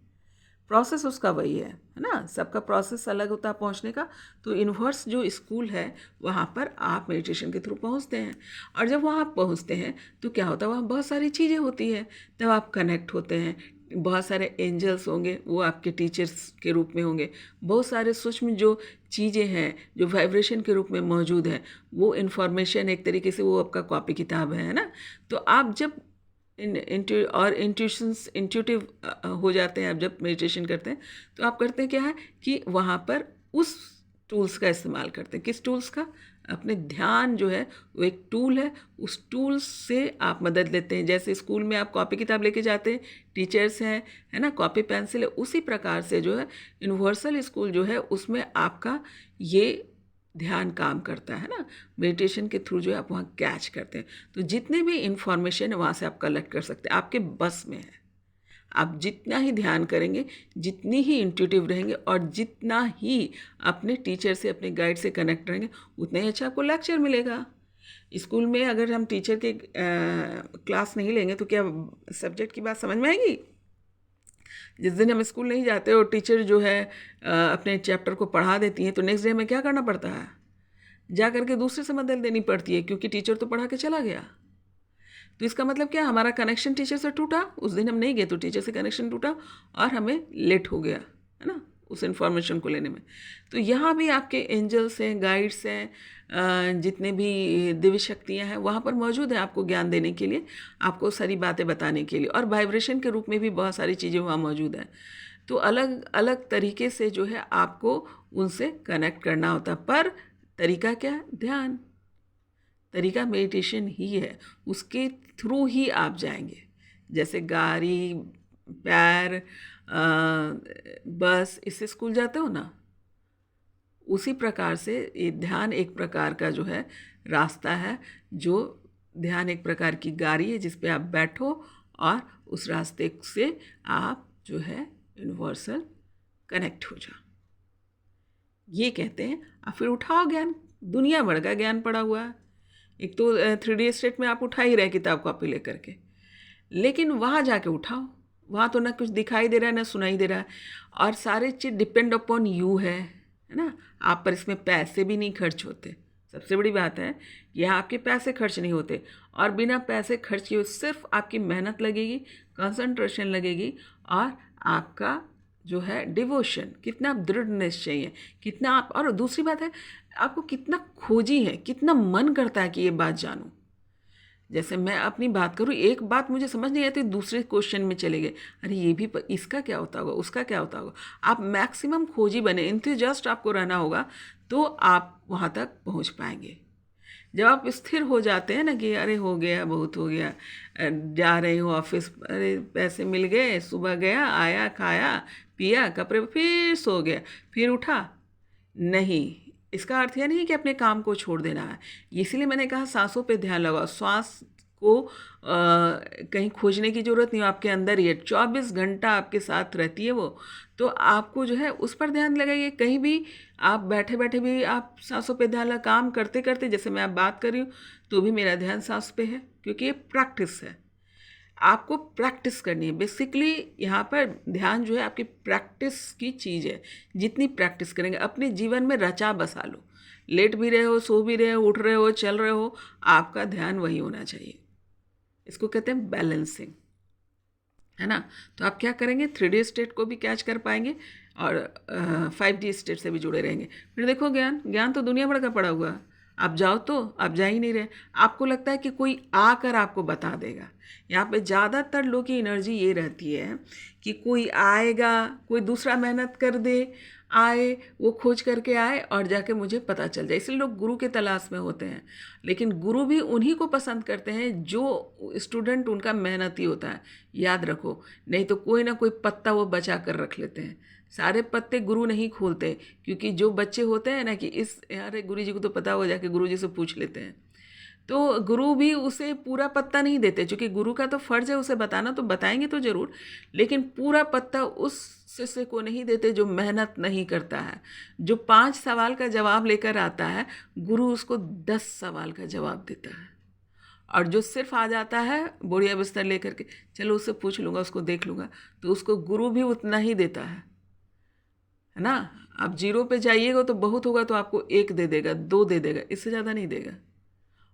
प्रोसेस उसका वही है ना। सबका प्रोसेस अलग होता है पहुंचने का। तो यूनिवर्स जो स्कूल है वहाँ पर आप मेडिटेशन के थ्रू पहुंचते हैं, और जब वहाँ पहुंचते हैं तो क्या होता है, वहाँ बहुत सारी चीज़ें होती हैं। तब आप कनेक्ट होते हैं, बहुत सारे एंजल्स होंगे, वो आपके टीचर्स के रूप में होंगे। बहुत सारे सूक्ष्म जो चीज़ें हैं जो वाइब्रेशन के रूप में मौजूद हैं, वो इन्फॉर्मेशन एक तरीके से वो आपका कॉपी किताब है ना। तो आप जब इंट्यूटिव हो जाते हैं, आप जब मेडिटेशन करते हैं तो आप करते हैं क्या है कि वहाँ पर उस टूल्स का इस्तेमाल करते हैं। किस टूल्स का? अपने ध्यान जो है वो एक टूल है, उस टूल से आप मदद लेते हैं। जैसे स्कूल में आप कॉपी किताब लेके जाते हैं, टीचर्स हैं, है ना, कॉपी पेंसिल है, उसी प्रकार से जो है यूनिवर्सल स्कूल जो है उसमें आपका ये ध्यान काम करता है ना। मेडिटेशन के थ्रू जो है आप वहाँ कैच करते हैं। तो जितने भी इंफॉर्मेशन है वहाँ से आप कलेक्ट कर सकते हैं, आपके बस में है। आप जितना ही ध्यान करेंगे, जितनी ही इंट्यूटिव रहेंगे और जितना ही अपने टीचर से, अपने गाइड से कनेक्ट रहेंगे, उतना ही अच्छा आपको लेक्चर मिलेगा। स्कूल में अगर हम टीचर के क्लास नहीं लेंगे तो क्या सब्जेक्ट की बात समझ में आएगी? जिस दिन हम स्कूल नहीं जाते और टीचर जो है अपने चैप्टर को पढ़ा देती हैं तो नेक्स्ट डे हमें क्या करना पड़ता है, जा करके दूसरे से मदद लेनी पड़ती है, क्योंकि टीचर तो पढ़ा के चला गया। तो इसका मतलब क्या, हमारा कनेक्शन टीचर से टूटा। उस दिन हम नहीं गए तो टीचर से कनेक्शन टूटा और हमें लेट हो गया, है ना, उस इन्फॉर्मेशन को लेने में। तो यहाँ भी आपके एंजल्स हैं, गाइड्स हैं, जितने भी दिव्य शक्तियाँ हैं वहाँ पर मौजूद हैं आपको ज्ञान देने के लिए, आपको सारी बातें बताने के लिए। और वाइब्रेशन के रूप में भी बहुत सारी चीज़ें वहाँ मौजूद हैं। तो अलग अलग तरीके से जो है आपको उनसे कनेक्ट करना होता है। पर तरीका क्या है? ध्यान। तरीका मेडिटेशन ही है, उसके थ्रू ही आप जाएंगे। जैसे गाड़ी, पैर, बस, इससे स्कूल जाते हो ना, उसी प्रकार से ये ध्यान एक प्रकार का जो है रास्ता है। जो ध्यान एक प्रकार की गाड़ी है जिस पे आप बैठो और उस रास्ते से आप जो है यूनिवर्सल कनेक्ट हो जाओ, ये कहते हैं। और फिर उठाओ ज्ञान। दुनिया भर का ज्ञान पड़ा हुआ है। एक तो 3D स्टेट में आप उठा ही रहे किताब कॉपी लेकर के, लेकिन वहाँ जाके उठाओ। वहाँ तो ना कुछ दिखाई दे रहा है ना सुनाई दे रहा है, और सारे चीज़ डिपेंड अपॉन यू है ना। आप पर इसमें पैसे भी नहीं खर्च होते। सबसे बड़ी बात है, यहाँ आपके पैसे खर्च नहीं होते, और बिना पैसे खर्च किए सिर्फ आपकी मेहनत लगेगी, कंसंट्रेशन लगेगी, और आपका जो है डिवोशन, कितना आप दृढ़ निश्चय है, कितना आप, और दूसरी बात है आपको कितना खोजी है, कितना मन करता है कि ये बात जानूं। जैसे मैं अपनी बात करूँ, एक बात मुझे समझ नहीं आती, दूसरे क्वेश्चन में चले गए, अरे ये भी इसका क्या होता होगा, उसका क्या होता होगा। आप मैक्सिमम खोजी बने, इंतज़ास्ट आपको रहना होगा, तो आप वहाँ तक पहुँच पाएंगे। जब आप स्थिर हो जाते हैं ना कि अरे हो गया, बहुत हो गया, जा रही हूँ ऑफिस, अरे पैसे मिल गए, सुबह गया, आया, खाया पिया, कपड़े, फिर सो गया, फिर उठा, नहीं, इसका अर्थ यह नहीं कि अपने काम को छोड़ देना है। इसीलिए मैंने कहा सांसों पे ध्यान लगाओ। श्वास को कहीं खोजने की ज़रूरत नहीं, आपके अंदर ही है, 24 घंटा आपके साथ रहती है वो। तो आपको जो है उस पर ध्यान लगाइए। कहीं भी आप बैठे बैठे भी आप सांसों पे ध्यान लगा, काम करते करते, जैसे मैं अब बात कर रही हूँ तो भी मेरा ध्यान सांस पे है, क्योंकि ये प्रैक्टिस है। आपको प्रैक्टिस करनी है। बेसिकली यहाँ पर ध्यान जो है आपकी प्रैक्टिस की चीज़ है। जितनी प्रैक्टिस करेंगे अपने जीवन में रचा बसा लो। लेट भी रहे हो, सो भी रहे हो, उठ रहे हो, चल रहे हो, आपका ध्यान वही होना चाहिए। इसको कहते हैं बैलेंसिंग, है ना। तो आप क्या करेंगे, 3D स्टेट को भी कैच कर पाएंगे और 5D स्टेट से भी जुड़े रहेंगे। फिर देखो ज्ञान तो दुनिया भर का पड़ा हुआ है। आप जाओ तो आप जा ही नहीं रहे। आपको लगता है कि कोई आकर आपको बता देगा। यहाँ पे ज़्यादातर लोगों की एनर्जी ये रहती है कि कोई आएगा, कोई दूसरा मेहनत कर दे, आए, वो खोज करके आए और जाके मुझे पता चल जाए। इसलिए लोग गुरु के तलाश में होते हैं, लेकिन गुरु भी उन्हीं को पसंद करते हैं जो स्टूडेंट उनका मेहनती होता है। याद रखो, नहीं तो कोई ना कोई पत्ता वो बचा कर रख लेते हैं। सारे पत्ते गुरु नहीं खोलते, क्योंकि जो बच्चे होते हैं ना कि इस यार गुरु जी को तो पता हो, जाके गुरु जी से पूछ लेते हैं, तो गुरु भी उसे पूरा पत्ता नहीं देते, क्योंकि गुरु का तो फर्ज है उसे बताना, तो बताएंगे तो ज़रूर, लेकिन पूरा पत्ता उस शिष्य को नहीं देते जो मेहनत नहीं करता है। जो 5 सवाल का जवाब लेकर आता है, गुरु उसको 10 सवाल का जवाब देता है। और जो सिर्फ आ जाता है बोरिया बिस्तर लेकर के, चलो उससे पूछ लूँगा, उसको देख लूँगा, तो उसको गुरु भी उतना ही देता है ना। आप 0 पे जाइएगा तो बहुत होगा तो आपको 1 दे देगा, 2 दे देगा, इससे ज़्यादा नहीं देगा।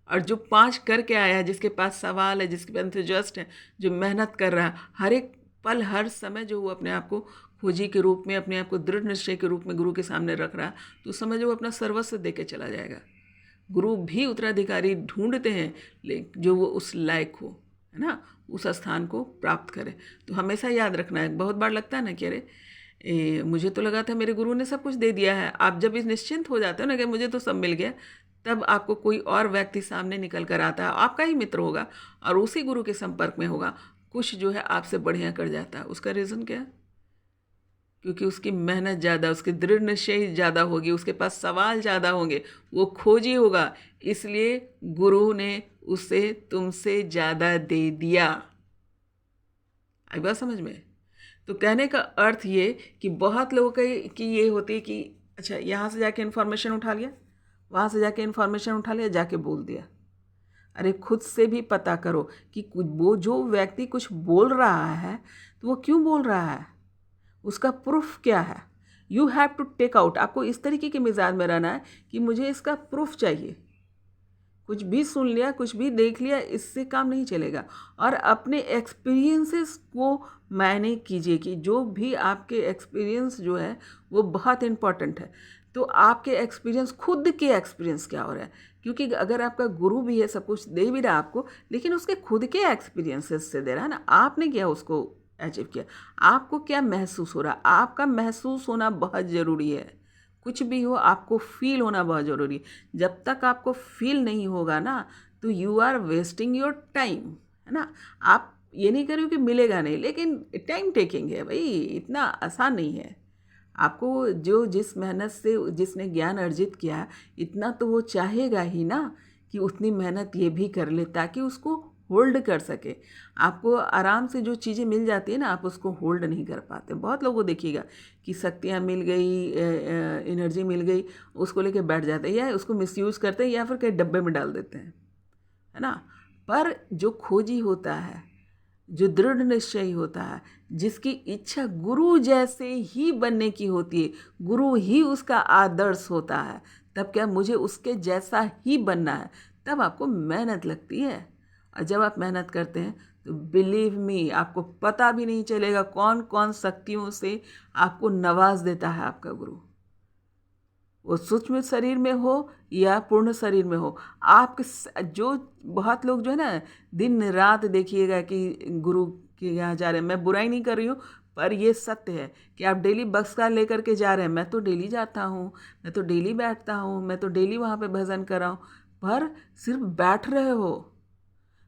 और जो 5 करके आया है, जिसके पास सवाल है, जिसके पास इंतजस्ट है, जो मेहनत कर रहा है, हर एक पल हर समय जो वो अपने आप को खोजी के रूप में, अपने आप को दृढ़ निश्चय के रूप में गुरु के सामने रख रहा है, तो समझो वो अपना सर्वस्व दे के चला जाएगा। गुरु भी उत्तराधिकारी ढूंढते हैं जो वो उस लायक हो, है ना, उस स्थान को प्राप्त करे। तो हमेशा याद रखना है। बहुत बार लगता है ना कि अरे मुझे तो लगा था मेरे गुरु ने सब कुछ दे दिया है। आप जब इस निश्चिंत हो जाते हो ना कि मुझे तो सब मिल गया, तब आपको कोई और व्यक्ति सामने निकल कर आता है, आपका ही मित्र होगा और उसी गुरु के संपर्क में होगा, कुछ जो है आपसे बढ़िया कर जाता है। उसका रीज़न क्या है? क्योंकि उसकी मेहनत ज़्यादा, उसकी दृढ़ निश्चय ज़्यादा होगी, उसके पास सवाल ज़्यादा होंगे, वो खोजी होगा, इसलिए गुरु ने उसे तुमसे ज़्यादा दे दिया। आई बात समझ में? तो कहने का अर्थ ये कि बहुत लोगों की ये होती है कि अच्छा यहाँ से जाके इन्फॉर्मेशन उठा लिया, वहाँ से जाके इन्फॉर्मेशन उठा लिया, जाके बोल दिया। अरे खुद से भी पता करो कि वो जो व्यक्ति कुछ बोल रहा है तो वो क्यों बोल रहा है, उसका प्रूफ क्या है। You have to take out. आपको इस तरीके के मिजाज में रहना है कि मुझे इसका प्रूफ चाहिए। कुछ भी सुन लिया, कुछ भी देख लिया, इससे काम नहीं चलेगा। और अपने एक्सपीरियंसेस को मायने कीजिए कि जो भी आपके एक्सपीरियंस जो है वो बहुत इम्पॉर्टेंट है। तो आपके एक्सपीरियंस, खुद के एक्सपीरियंस क्या हो रहा है, क्योंकि अगर आपका गुरु भी है, सब कुछ दे भी रहा है आपको, लेकिन उसके खुद के एक्सपीरियंसेस से दे रहा है ना, आपने क्या उसको अचीव किया, आपको क्या महसूस हो रहा है। आपका महसूस होना बहुत ज़रूरी है। कुछ भी हो आपको फील होना बहुत ज़रूरी है। जब तक आपको फील नहीं होगा ना, तो you are wasting your time, है ना। आप ये नहीं करो कि मिलेगा नहीं, लेकिन टाइम टेकिंग है भाई, इतना आसान नहीं है। आपको जो जिस मेहनत से जिसने ज्ञान अर्जित किया, इतना तो वो चाहेगा ही ना कि उतनी मेहनत ये भी कर ले, ताकि उसको होल्ड कर सके। आपको आराम से जो चीज़ें मिल जाती है ना, आप उसको होल्ड नहीं कर पाते। बहुत लोगों को देखिएगा कि शक्तियाँ मिल गई, एनर्जी मिल गई, उसको लेके बैठ जाते हैं, या उसको मिसयूज़ करते हैं, या फिर कहीं डब्बे में डाल देते हैं, है ना। पर जो खोजी होता है, जो दृढ़ निश्चयी होता है, जिसकी इच्छा गुरु जैसे ही बनने की होती है, गुरु ही उसका आदर्श होता है, तब क्या मुझे उसके जैसा ही बनना है, तब आपको मेहनत लगती है। और जब आप मेहनत करते हैं तो बिलीव मी, आपको पता भी नहीं चलेगा कौन कौन शक्तियों से आपको नवाज देता है आपका गुरु। वो सूक्ष्म शरीर में हो या पूर्ण शरीर में हो, आपके जो बहुत लोग जो है ना दिन रात देखिएगा कि गुरु के यहाँ जा रहे हैं। मैं बुराई नहीं कर रही हूँ, पर ये सत्य है कि आप डेली बक्सा लेकर के जा रहे हैं। मैं तो डेली जाता हूँ, मैं तो डेली बैठता हूँ, मैं तो डेली वहाँ पे भजन कर रहा हूँ, पर सिर्फ बैठ रहे हो।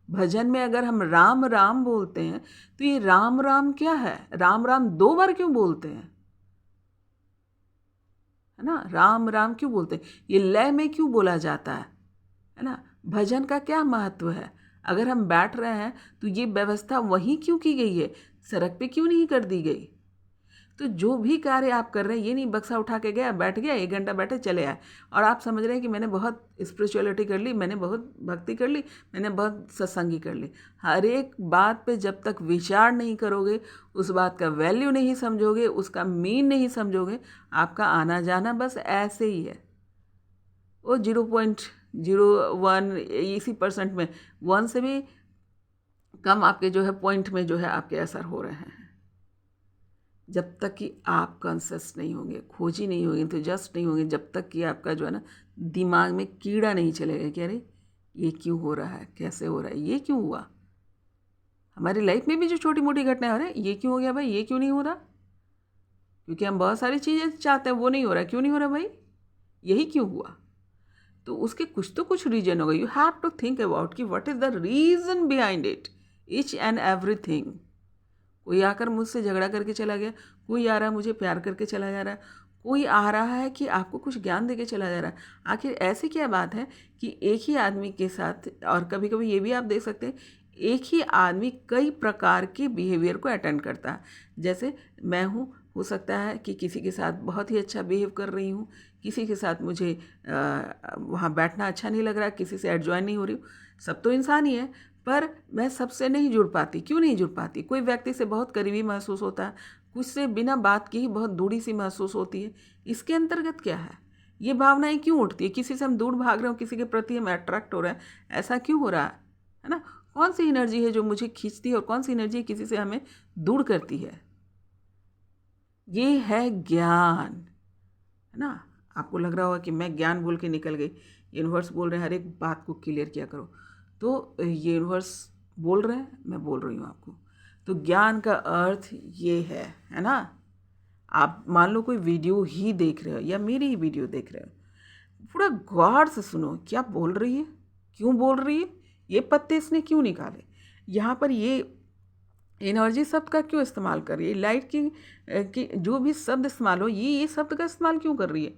भजन में अगर हम राम राम बोलते हैं तो ये राम राम क्या है, राम राम 2 बार क्यों बोलते हैं, है ना। राम राम क्यों बोलते हैं, ये लय में क्यों बोला जाता है ना। भजन का क्या महत्व है। अगर हम बैठ रहे हैं तो ये व्यवस्था वहीं क्यों की गई है, सड़क पे क्यों नहीं कर दी गई। तो जो भी कार्य आप कर रहे हैं, ये नहीं बक्सा उठा के गया, बैठ गया, 1 घंटा बैठे चले आए, और आप समझ रहे हैं कि मैंने बहुत स्पिरिचुअलिटी कर ली, मैंने बहुत भक्ति कर ली, मैंने बहुत सत्संगी कर ली। हर एक बात पे जब तक विचार नहीं करोगे, उस बात का वैल्यू नहीं समझोगे, उसका मीन नहीं समझोगे, आपका आना जाना बस ऐसे ही है। वो 0.01 इसी परसेंट में, 1 से भी कम आपके जो है पॉइंट में जो है आपके असर हो रहे हैं। जब तक कि आप कॉन्शियस नहीं होंगे, खोजी नहीं होगी, तो जस्ट नहीं होंगे, जब तक कि आपका जो है ना दिमाग में कीड़ा नहीं चलेगा कि अरे ये क्यों हो रहा है, कैसे हो रहा है, ये क्यों हुआ। हमारी लाइफ में भी जो छोटी मोटी घटनाएं हो रही हैं, ये क्यों हो गया भाई, ये क्यों नहीं हो रहा, क्योंकि हम बहुत सारी चीज़ें चाहते हैं, वो नहीं हो रहा। क्यों नहीं हो रहा भाई? यही क्यों हुआ? तो उसके कुछ तो कुछ रीजन होगा। You have to think about कि what is the reason behind it, each and everything. कोई आकर मुझसे झगड़ा करके चला गया, कोई आ रहा है मुझे प्यार करके चला जा रहा है, कोई आ रहा है कि आपको कुछ ज्ञान देके चला जा रहा है। आखिर ऐसी क्या बात है कि एक ही आदमी के साथ, और कभी कभी ये भी आप देख सकते हैं, एक ही आदमी कई प्रकार के बिहेवियर को अटेंड करता है। जैसे मैं हूँ, हो सकता है कि किसी के साथ बहुत ही अच्छा बिहेव कर रही हूँ, किसी के साथ मुझे वहाँ बैठना अच्छा नहीं लग रहा, किसी से एडजॉइन नहीं हो रही हूँ। सब तो इंसान ही है, पर मैं सबसे नहीं जुड़ पाती। क्यों नहीं जुड़ पाती? कोई व्यक्ति से बहुत करीबी महसूस होता है, कुछ से बिना बात के ही बहुत दूरी सी महसूस होती है। इसके अंतर्गत क्या है? ये भावनाएं क्यों उठती है? किसी से हम दूर भाग रहे हो, किसी के प्रति हम अट्रैक्ट हो रहे हैं, ऐसा क्यों हो रहा है ना? कौन सी एनर्जी है जो मुझे खींचती है और कौन सी एनर्जी किसी से हमें दूर करती है? ये है ज्ञान, है ना? आपको लग रहा होगा कि मैं ज्ञान बोल के निकल गई, यूनिवर्स बोल रहे हैं हर एक बात को क्लियर किया करो। तो ये यूनिवर्स बोल रहे हैं, मैं बोल रही हूँ आपको। तो ज्ञान का अर्थ ये है ना? आप मान लो कोई वीडियो ही देख रहे हो या मेरी ही वीडियो देख रहे हो, पूरा गौर से सुनो, क्या बोल रही है, क्यों बोल रही है, ये पत्ते इसने क्यों निकाले, यहाँ पर ये एनर्जी शब्द का क्यों इस्तेमाल कर रही है, लाइट की जो भी शब्द इस्तेमाल हो, ये शब्द का इस्तेमाल क्यों कर रही है,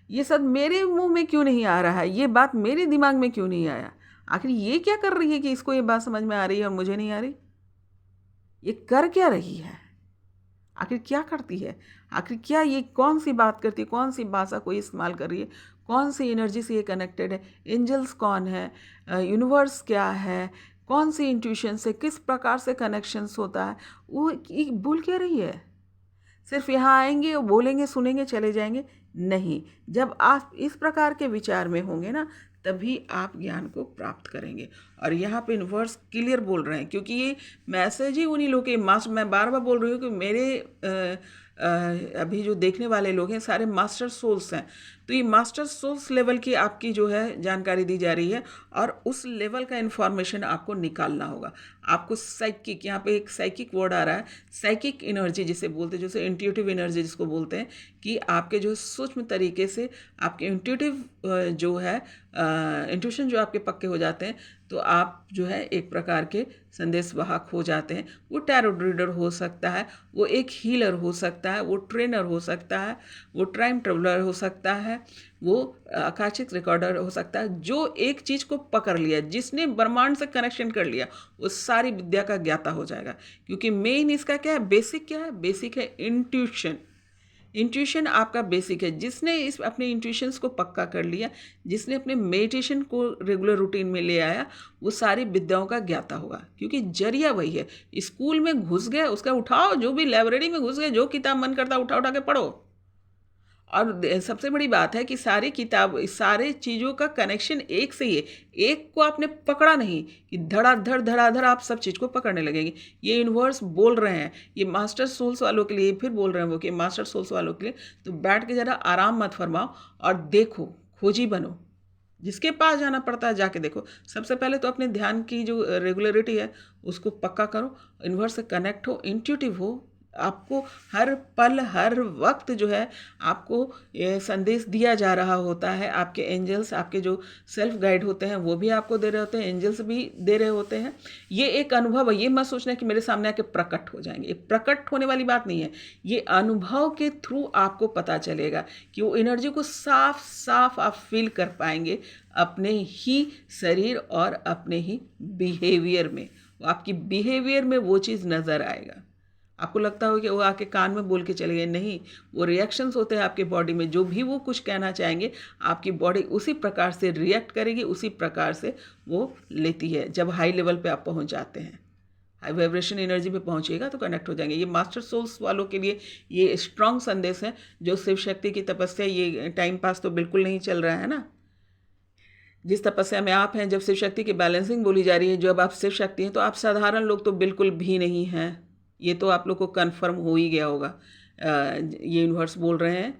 ये शब्द मेरे मुंह में क्यों नहीं आ रहा है, ये बात मेरे दिमाग में क्यों नहीं आया। आखिर ये क्या कर रही है कि इसको ये बात समझ में आ रही है और मुझे नहीं आ रही? ये कर क्या रही है? आखिर क्या करती है? आखिर क्या ये कौन सी बात करती है, कौन सी भाषा को इस्तेमाल कर रही है, कौन सी एनर्जी से ये कनेक्टेड है, एंजल्स कौन है, यूनिवर्स क्या है, कौन सी इंट्यूशन से, किस प्रकार से कनेक्शंस होता है, वो बोल क्या रही है? सिर्फ यहाँ आएंगे और बोलेंगे, सुनेंगे, चले जाएंगे? नहीं। जब आप इस प्रकार के विचार में होंगे ना, तभी आप ज्ञान को प्राप्त करेंगे। और यहाँ पे यूनिवर्स क्लियर बोल रहे हैं, क्योंकि ये मैसेज ही उन्हीं लोग के मास्टर, मैं बार बार बोल रही हूँ कि मेरे अभी जो देखने वाले लोग हैं सारे मास्टर सोल्स हैं। तो ये मास्टर सोल्स लेवल की आपकी जो है जानकारी दी जा रही है, और उस लेवल का इन्फॉर्मेशन आपको निकालना होगा। आपको साइकिक, यहाँ पे एक साइकिक वर्ड आ रहा है, साइकिक एनर्जी जिसे बोलते हैं, जैसे इंट्यूटिव एनर्जी जिसको बोलते हैं, कि आपके जो सूक्ष्म तरीके से आपके इंट्यूटिव जो है इंट्यूशन जो आपके पक्के हो जाते हैं, तो आप जो है एक प्रकार के संदेशवाहक हो जाते हैं। वो टैरो रीडर हो सकता है, वो एक हीलर हो सकता है, वो ट्रेनर हो सकता है, वो टाइम ट्रेवलर हो सकता है, वो आकाशिक रिकॉर्डर हो सकता है। जो एक चीज़ को पकड़ लिया, जिसने ब्रह्मांड से कनेक्शन कर लिया, वो सारी विद्या का ज्ञाता हो जाएगा। क्योंकि मेन इसका क्या है, बेसिक क्या है? बेसिक है इंट्यूशन। इंट्यूशन आपका बेसिक है। जिसने इस अपने इंट्यूशंस को पक्का कर लिया, जिसने अपने मेडिटेशन को रेगुलर रूटीन में ले आया, वो सारी विद्याओं का ज्ञाता होगा। क्योंकि जरिया वही है। स्कूल में घुस गए, उसका उठाओ, जो भी लाइब्रेरी में घुस गए, जो किताब मन करता उठा उठा के पढ़ो। और सबसे बड़ी बात है कि सारी किताब, सारे चीज़ों का कनेक्शन एक से ही है। एक को आपने पकड़ा नहीं कि धड़ाधड़ आप सब चीज़ को पकड़ने लगेंगे। ये यूनिवर्स बोल रहे हैं, ये मास्टर सोल्स वालों के लिए, फिर बोल रहे हैं वो कि मास्टर सोल्स वालों के लिए, तो बैठ के ज़रा आराम मत फरमाओ और देखो, खोजी बनो। जिसके पास जाना पड़ता है जाके देखो। सबसे पहले तो अपने ध्यान की जो रेगुलरिटी है उसको पक्का करो, यूनिवर्स से कनेक्ट हो, इंट्यूटिव हो। आपको हर पल हर वक्त जो है आपको ये संदेश दिया जा रहा होता है। आपके एंजल्स, आपके जो सेल्फ गाइड होते हैं वो भी आपको दे रहे होते हैं, एंजल्स भी दे रहे होते हैं। ये एक अनुभव है। ये मत सोचना कि मेरे सामने आके प्रकट हो जाएंगे, ये प्रकट होने वाली बात नहीं है। ये अनुभव के थ्रू आपको पता चलेगा कि वो एनर्जी को साफ साफ आप फील कर पाएंगे अपने ही शरीर और अपने ही बिहेवियर में। आपकी बिहेवियर में वो चीज़ नज़र आएगा। आपको लगता हो कि वो आके कान में बोल के चले गए, नहीं, वो रिएक्शंस होते हैं आपके बॉडी में। जो भी वो कुछ कहना चाहेंगे, आपकी बॉडी उसी प्रकार से रिएक्ट करेगी, उसी प्रकार से वो लेती है। जब हाई लेवल पे आप पहुंच जाते हैं, हाई वाइब्रेशन एनर्जी पे पहुंचिएगा तो कनेक्ट हो जाएंगे। ये मास्टर सोल्स वालों के लिए ये स्ट्रॉन्ग संदेश है। जो शिव शक्ति की तपस्या, ये टाइम पास तो बिल्कुल नहीं चल रहा है ना। जिस तपस्या में आप हैं, जब शिव शक्ति की बैलेंसिंग बोली जा रही है, जब आप शिव शक्ति हैं, तो आप साधारण लोग तो बिल्कुल भी नहीं हैं। ये तो आप लोग को कन्फर्म हो ही गया होगा। ये यूनिवर्स बोल रहे हैं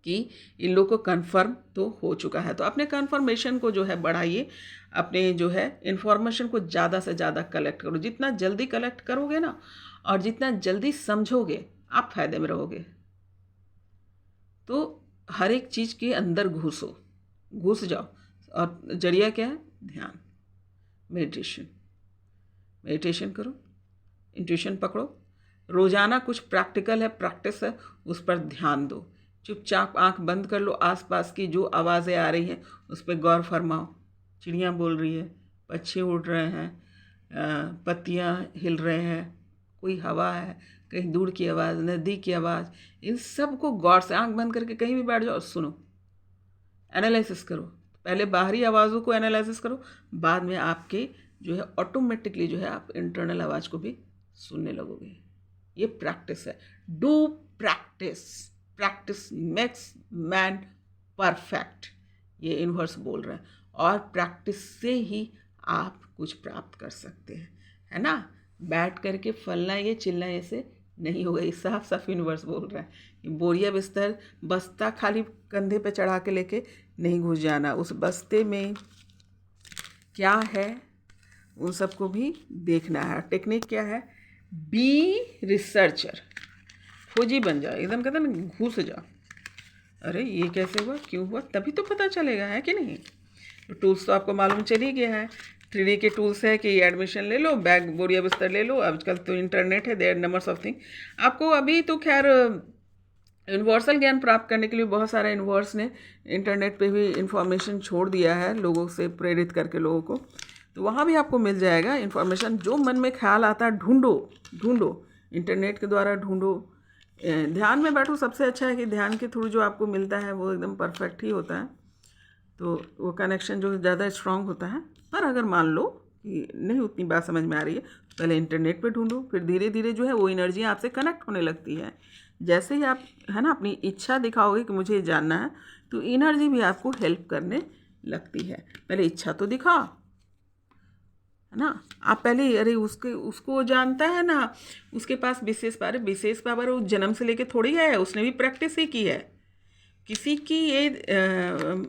कि इन लोग को कन्फर्म तो हो चुका है। तो अपने कन्फर्मेशन को जो है बढ़ाइए, अपने जो है इन्फॉर्मेशन को ज़्यादा से ज़्यादा कलेक्ट करो। जितना जल्दी कलेक्ट करोगे ना, और जितना जल्दी समझोगे, आप फायदे में रहोगे। तो हर एक चीज़ के अंदर घुस जाओ। और जरिया क्या है? ध्यान, मेडिटेशन करो, इंट्यूशन पकड़ो, रोज़ाना कुछ प्रैक्टिकल है, प्रैक्टिस है, उस पर ध्यान दो। चुपचाप आंख बंद कर लो, आसपास की जो आवाज़ें आ रही हैं उस पर गौर फरमाओ। चिड़ियाँ बोल रही है, पक्षी उड़ रहे हैं, पत्तियाँ हिल रहे हैं, कोई हवा है, कहीं दूर की आवाज़, नदी की आवाज़, इन सब को गौर से आंख बंद करके कहीं भी बैठ जाओ और सुनो, एनालिसिस करो। पहले बाहरी आवाज़ों को एनालिसिस करो, बाद में आपके जो है ऑटोमेटिकली जो है आप इंटरनल आवाज़ को भी सुनने लगोगे। ये प्रैक्टिस है। Do practice, practice makes man perfect, ये यूनिवर्स बोल रहे हैं। और प्रैक्टिस से ही आप कुछ प्राप्त कर सकते हैं, है ना। बैठ करके फलना ये चिल्ला ऐसे नहीं होगा, ये साफ साफ यूनिवर्स बोल रहा है। बोरिया बिस्तर बस्ता खाली कंधे पे चढ़ा के लेके नहीं घुस जाना, उस बस्ते में क्या है उन सबको भी देखना है। टेक्निक क्या है? बी रिसर्चर, खोजी बन जाओ, एकदम कहते हैं ना घुस जाओ। अरे ये कैसे हुआ, क्यों हुआ, तभी तो पता चलेगा, है कि नहीं। तो टूल्स तो आपको मालूम चल ही गया है। 3D के टूल्स है कि एडमिशन ले लो, बैग बोरिया बिस्तर ले लो, आजकल तो इंटरनेट है, देयर नंबर्स ऑफ थिंग। आपको अभी तो खैर यूनिवर्सल ज्ञान प्राप्त करने के लिए बहुत सारे यूनिवर्स ने इंटरनेट पे भी इंफॉर्मेशन छोड़ दिया है, लोगों से प्रेरित करके लोगों को, तो वहाँ भी आपको मिल जाएगा इन्फॉर्मेशन। जो मन में ख्याल आता है ढूंढो, इंटरनेट के द्वारा ढूंढो। ध्यान में बैठो, सबसे अच्छा है कि ध्यान के थ्रू जो आपको मिलता है वो एकदम परफेक्ट ही होता है, तो वो कनेक्शन जो ज़्यादा स्ट्रांग होता है। पर अगर मान लो कि नहीं उतनी बात समझ में आ रही है, पहले इंटरनेट पे ढूंढो, फिर धीरे धीरे जो है वो एनर्जी आपसे कनेक्ट होने लगती है। जैसे ही आप है ना अपनी इच्छा दिखाओगे कि मुझे जानना है, तो एनर्जी भी आपको हेल्प करने लगती है। पहले इच्छा तो दिखाओ, है ना। आप पहले अरे उसको जानता है ना, उसके पास विशेष पावर वो जन्म से लेके थोड़ी है, उसने भी प्रैक्टिस ही की है। किसी की ये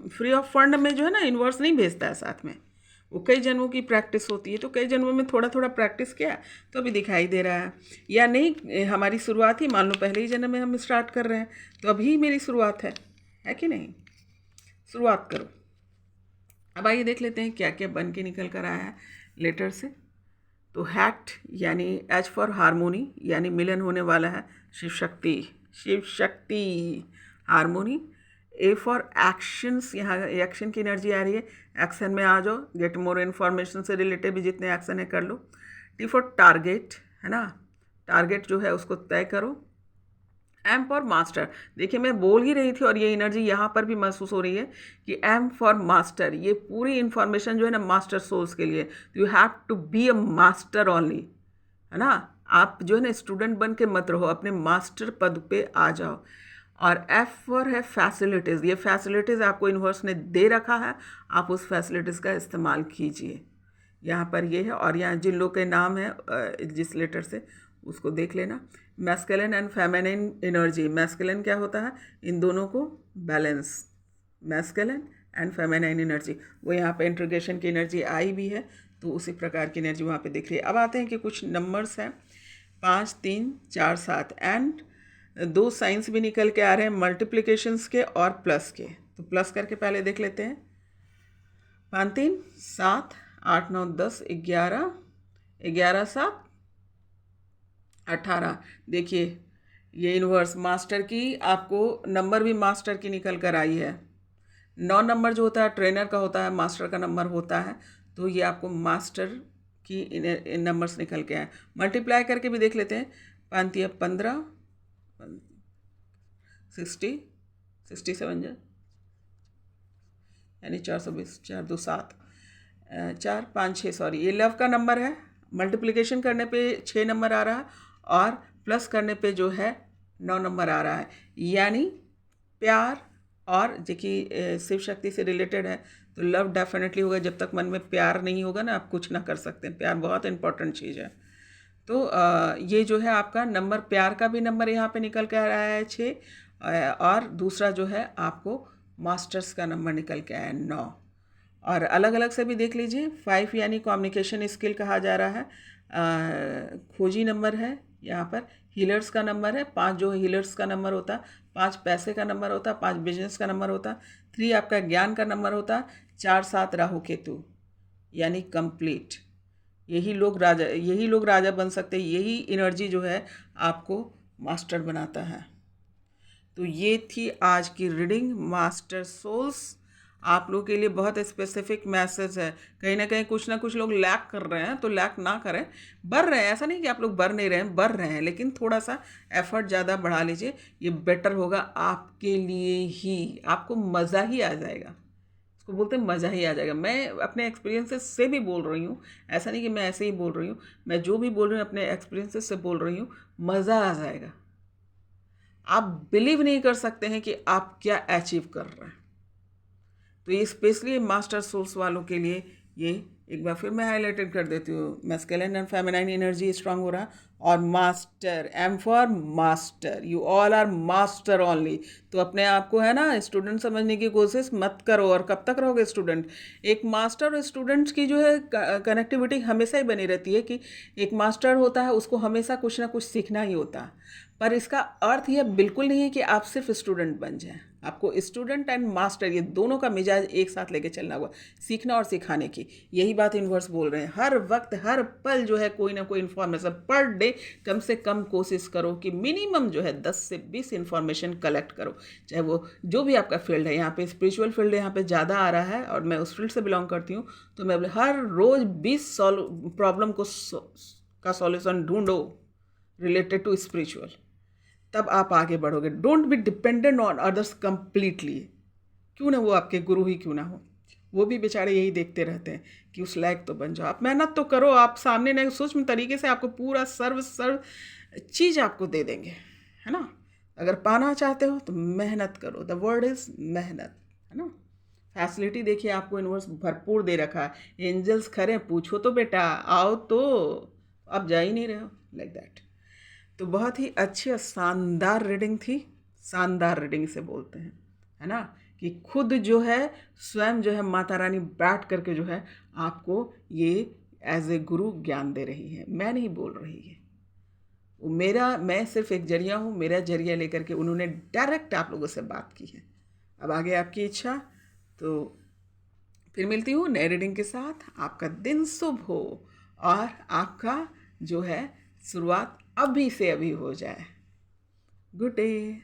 फ्री ऑफ फंड में जो है ना यूनिवर्स नहीं भेजता है साथ में, वो कई जन्मों की प्रैक्टिस होती है। तो कई जन्मों में थोड़ा थोड़ा प्रैक्टिस किया तो अभी दिखाई दे रहा है, या नहीं हमारी शुरुआत ही मान लो पहले ही जन्म में हम स्टार्ट कर रहे हैं, तो अभी मेरी शुरुआत है कि नहीं। शुरुआत करो। अब आइए देख लेते हैं क्या क्या बन के निकल कर आया है लेटर से। तो हैक्ट यानी एच फॉर हारमोनी, यानी मिलन होने वाला है Shiv Shakti harmony. A for actions, यहाँ एक्शन की एनर्जी आ रही है, एक्शन में आ जाओ, गेट मोर इन्फॉर्मेशन से रिलेटेड भी जितने एक्शन है कर लो। टी फॉर टारगेट, है ना, टारगेट जो है उसको तय करो। एम फॉर मास्टर, देखिए मैं बोल ही रही थी और ये एनर्जी यहाँ पर भी महसूस हो रही है कि एम फॉर मास्टर, ये पूरी इन्फॉर्मेशन जो है ना मास्टर सोल्स के लिए। You have to be a master only, है ना। आप जो है ना स्टूडेंट बन के मत रहो, अपने मास्टर पद पे आ जाओ। और एफ फॉर है फैसिलिटीज़, ये फैसिलिटीज़ आपको यूनिवर्स ने दे रखा है, आप उस फैसिलिटीज़ का इस्तेमाल कीजिए। यहाँ पर ये है, और यहाँ जिन लोग के नाम है जिस लेटर से उसको देख लेना। Masculine and feminine energy, masculine क्या होता है, इन दोनों को balance, masculine and feminine energy, वो यहाँ पे इंट्रोगेशन की एनर्जी आई भी है, तो उसी प्रकार की एनर्जी वहाँ पे दिख रही है। अब आते हैं कि कुछ नंबर्स हैं 5, 3, 4, 7 एंड 2 साइंस भी निकल के आ रहे हैं, मल्टीप्लिकेशंस के और प्लस के। तो प्लस करके पहले देख लेते हैं। 5, 3, 7, 8, 9, 10, 11, 11, 7, 18। देखिए ये यूनिवर्स मास्टर की आपको नंबर भी मास्टर की निकल कर आई है। 9 नंबर जो होता है ट्रेनर का होता है, मास्टर का नंबर होता है, तो ये आपको मास्टर की नंबर्स निकल के आए। मल्टीप्लाई करके भी देख लेते हैं। 5 या 15, 60, 67 यानी 420, 4 2 7, 4 5 6, सॉरी ये लव का नंबर है। मल्टीप्लिकेशन करने पे 6 नंबर आ रहा है और प्लस करने पे जो है 9 नंबर आ रहा है, यानी प्यार। और जो कि शिव शक्ति से रिलेटेड है, तो लव डेफिनेटली होगा। जब तक मन में प्यार नहीं होगा ना, आप कुछ ना कर सकते हैं। प्यार बहुत इंपॉर्टेंट चीज़ है। तो ये जो है आपका नंबर, प्यार का भी नंबर यहाँ पे निकल के आ रहा है 6, और दूसरा जो है आपको मास्टर्स का नंबर निकल के आया 9। और अलग अलग से भी देख लीजिए। 5 यानी कम्युनिकेशन स्किल कहा जा रहा है, खोजी नंबर है, यहाँ पर हीलर्स का नंबर है 5, जो हीलर्स का नंबर होता है, 5 पैसे का नंबर होता है, 5 बिजनेस का नंबर होता है, 3 आपका ज्ञान का नंबर होता है, 4 7 राहु केतु यानी कंप्लीट। यही लोग राजा बन सकते हैं, यही एनर्जी जो है आपको मास्टर बनाता है। तो ये थी आज की रीडिंग मास्टर सोल्स। आप लोग के लिए बहुत स्पेसिफिक मैसेज है। कहीं ना कहीं कुछ ना कुछ लोग लैक कर रहे हैं, तो लैक ना करें, बढ़ रहे हैं, ऐसा नहीं कि आप लोग बढ़ नहीं रहे हैं, बढ़ रहे हैं, लेकिन थोड़ा सा एफर्ट ज़्यादा बढ़ा लीजिए, ये बेटर होगा आपके लिए ही, आपको मज़ा ही आ जाएगा। इसको बोलते हैं मज़ा ही आ जाएगा। मैं अपने एक्सपीरियंसेस से भी बोल रही हूँ, ऐसा नहीं कि मैं ऐसे ही बोल रही हूँ, मैं जो भी बोल रही हूँ अपने एक्सपीरियंसेस से बोल रही हूँ, मज़ा आ जाएगा। आप बिलीव नहीं कर सकते हैं कि आप क्या अचीव कर रहे हैं। तो ये स्पेशली मास्टर सोल्स वालों के लिए ये एक बार फिर मैं हाईलाइटेड कर देती हूँ। Masculine and feminine energy strong हो रहा, और master, M for master, you all are master only. तो अपने आप को है ना स्टूडेंट समझने की कोशिश मत करो। और कब तक रहोगे स्टूडेंट? एक मास्टर और स्टूडेंट्स की जो है कनेक्टिविटी हमेशा ही बनी रहती है कि एक मास्टर होता है, उसको हमेशा कुछ ना कुछ सीखना ही होता है। पर इसका अर्थ यह बिल्कुल नहीं है कि आप सिर्फ स्टूडेंट बन जाएं। आपको स्टूडेंट एंड मास्टर ये दोनों का मिजाज एक साथ लेके चलना होगा, सीखना और सिखाने की। यही बात यूनिवर्स बोल रहे हैं। हर वक्त हर पल जो है कोई ना कोई इन्फॉर्मेशन पर डे कम से कम कोशिश करो कि मिनिमम जो है 10 से 20 इन्फॉर्मेशन कलेक्ट करो, चाहे वो जो भी आपका फील्ड है। यहाँ पे स्पिरिचुअल फील्ड यहाँ पे ज़्यादा आ रहा है और मैं उस फील्ड से बिलोंग करती हूँ। तो मैं हर रोज़ 20 प्रॉब्लम का सॉल्यूशन ढूंढो रिलेटेड टू स्पिरिचुअल, तब आप आगे बढ़ोगे। Don't be dependent on others completely. क्यों ना वो आपके गुरु ही क्यों ना हो, वो भी बेचारे यही देखते रहते हैं कि उस लायक तो बन जाओ। आप मेहनत तो करो, आप सामने नहीं सूक्ष्म तरीके से आपको पूरा सर्व चीज़ आपको दे देंगे, है ना। अगर पाना चाहते हो तो मेहनत करो। द वर्ड इज़ मेहनत, है ना। फैसिलिटी देखिए आपको यूनिवर्स भरपूर दे रखा है। एंजल्स खड़े, पूछो तो बेटा, आओ तो, आप जा ही नहीं रहे हो, लाइक दैट। तो बहुत ही अच्छी और शानदार रीडिंग थी। शानदार रीडिंग से बोलते हैं, है ना, कि खुद जो है स्वयं जो है माता रानी बैठ करके जो है आपको ये एज ए गुरु ज्ञान दे रही है। मैं नहीं बोल रही है वो, मैं सिर्फ एक जरिया हूँ। मेरा जरिया लेकर के उन्होंने डायरेक्ट आप लोगों से बात की है। अब आगे आपकी इच्छा। तो फिर मिलती हूँ नए रीडिंग के साथ। आपका दिन शुभ हो और आपका जो है शुरुआत अभी से अभी हो जाए। Good day.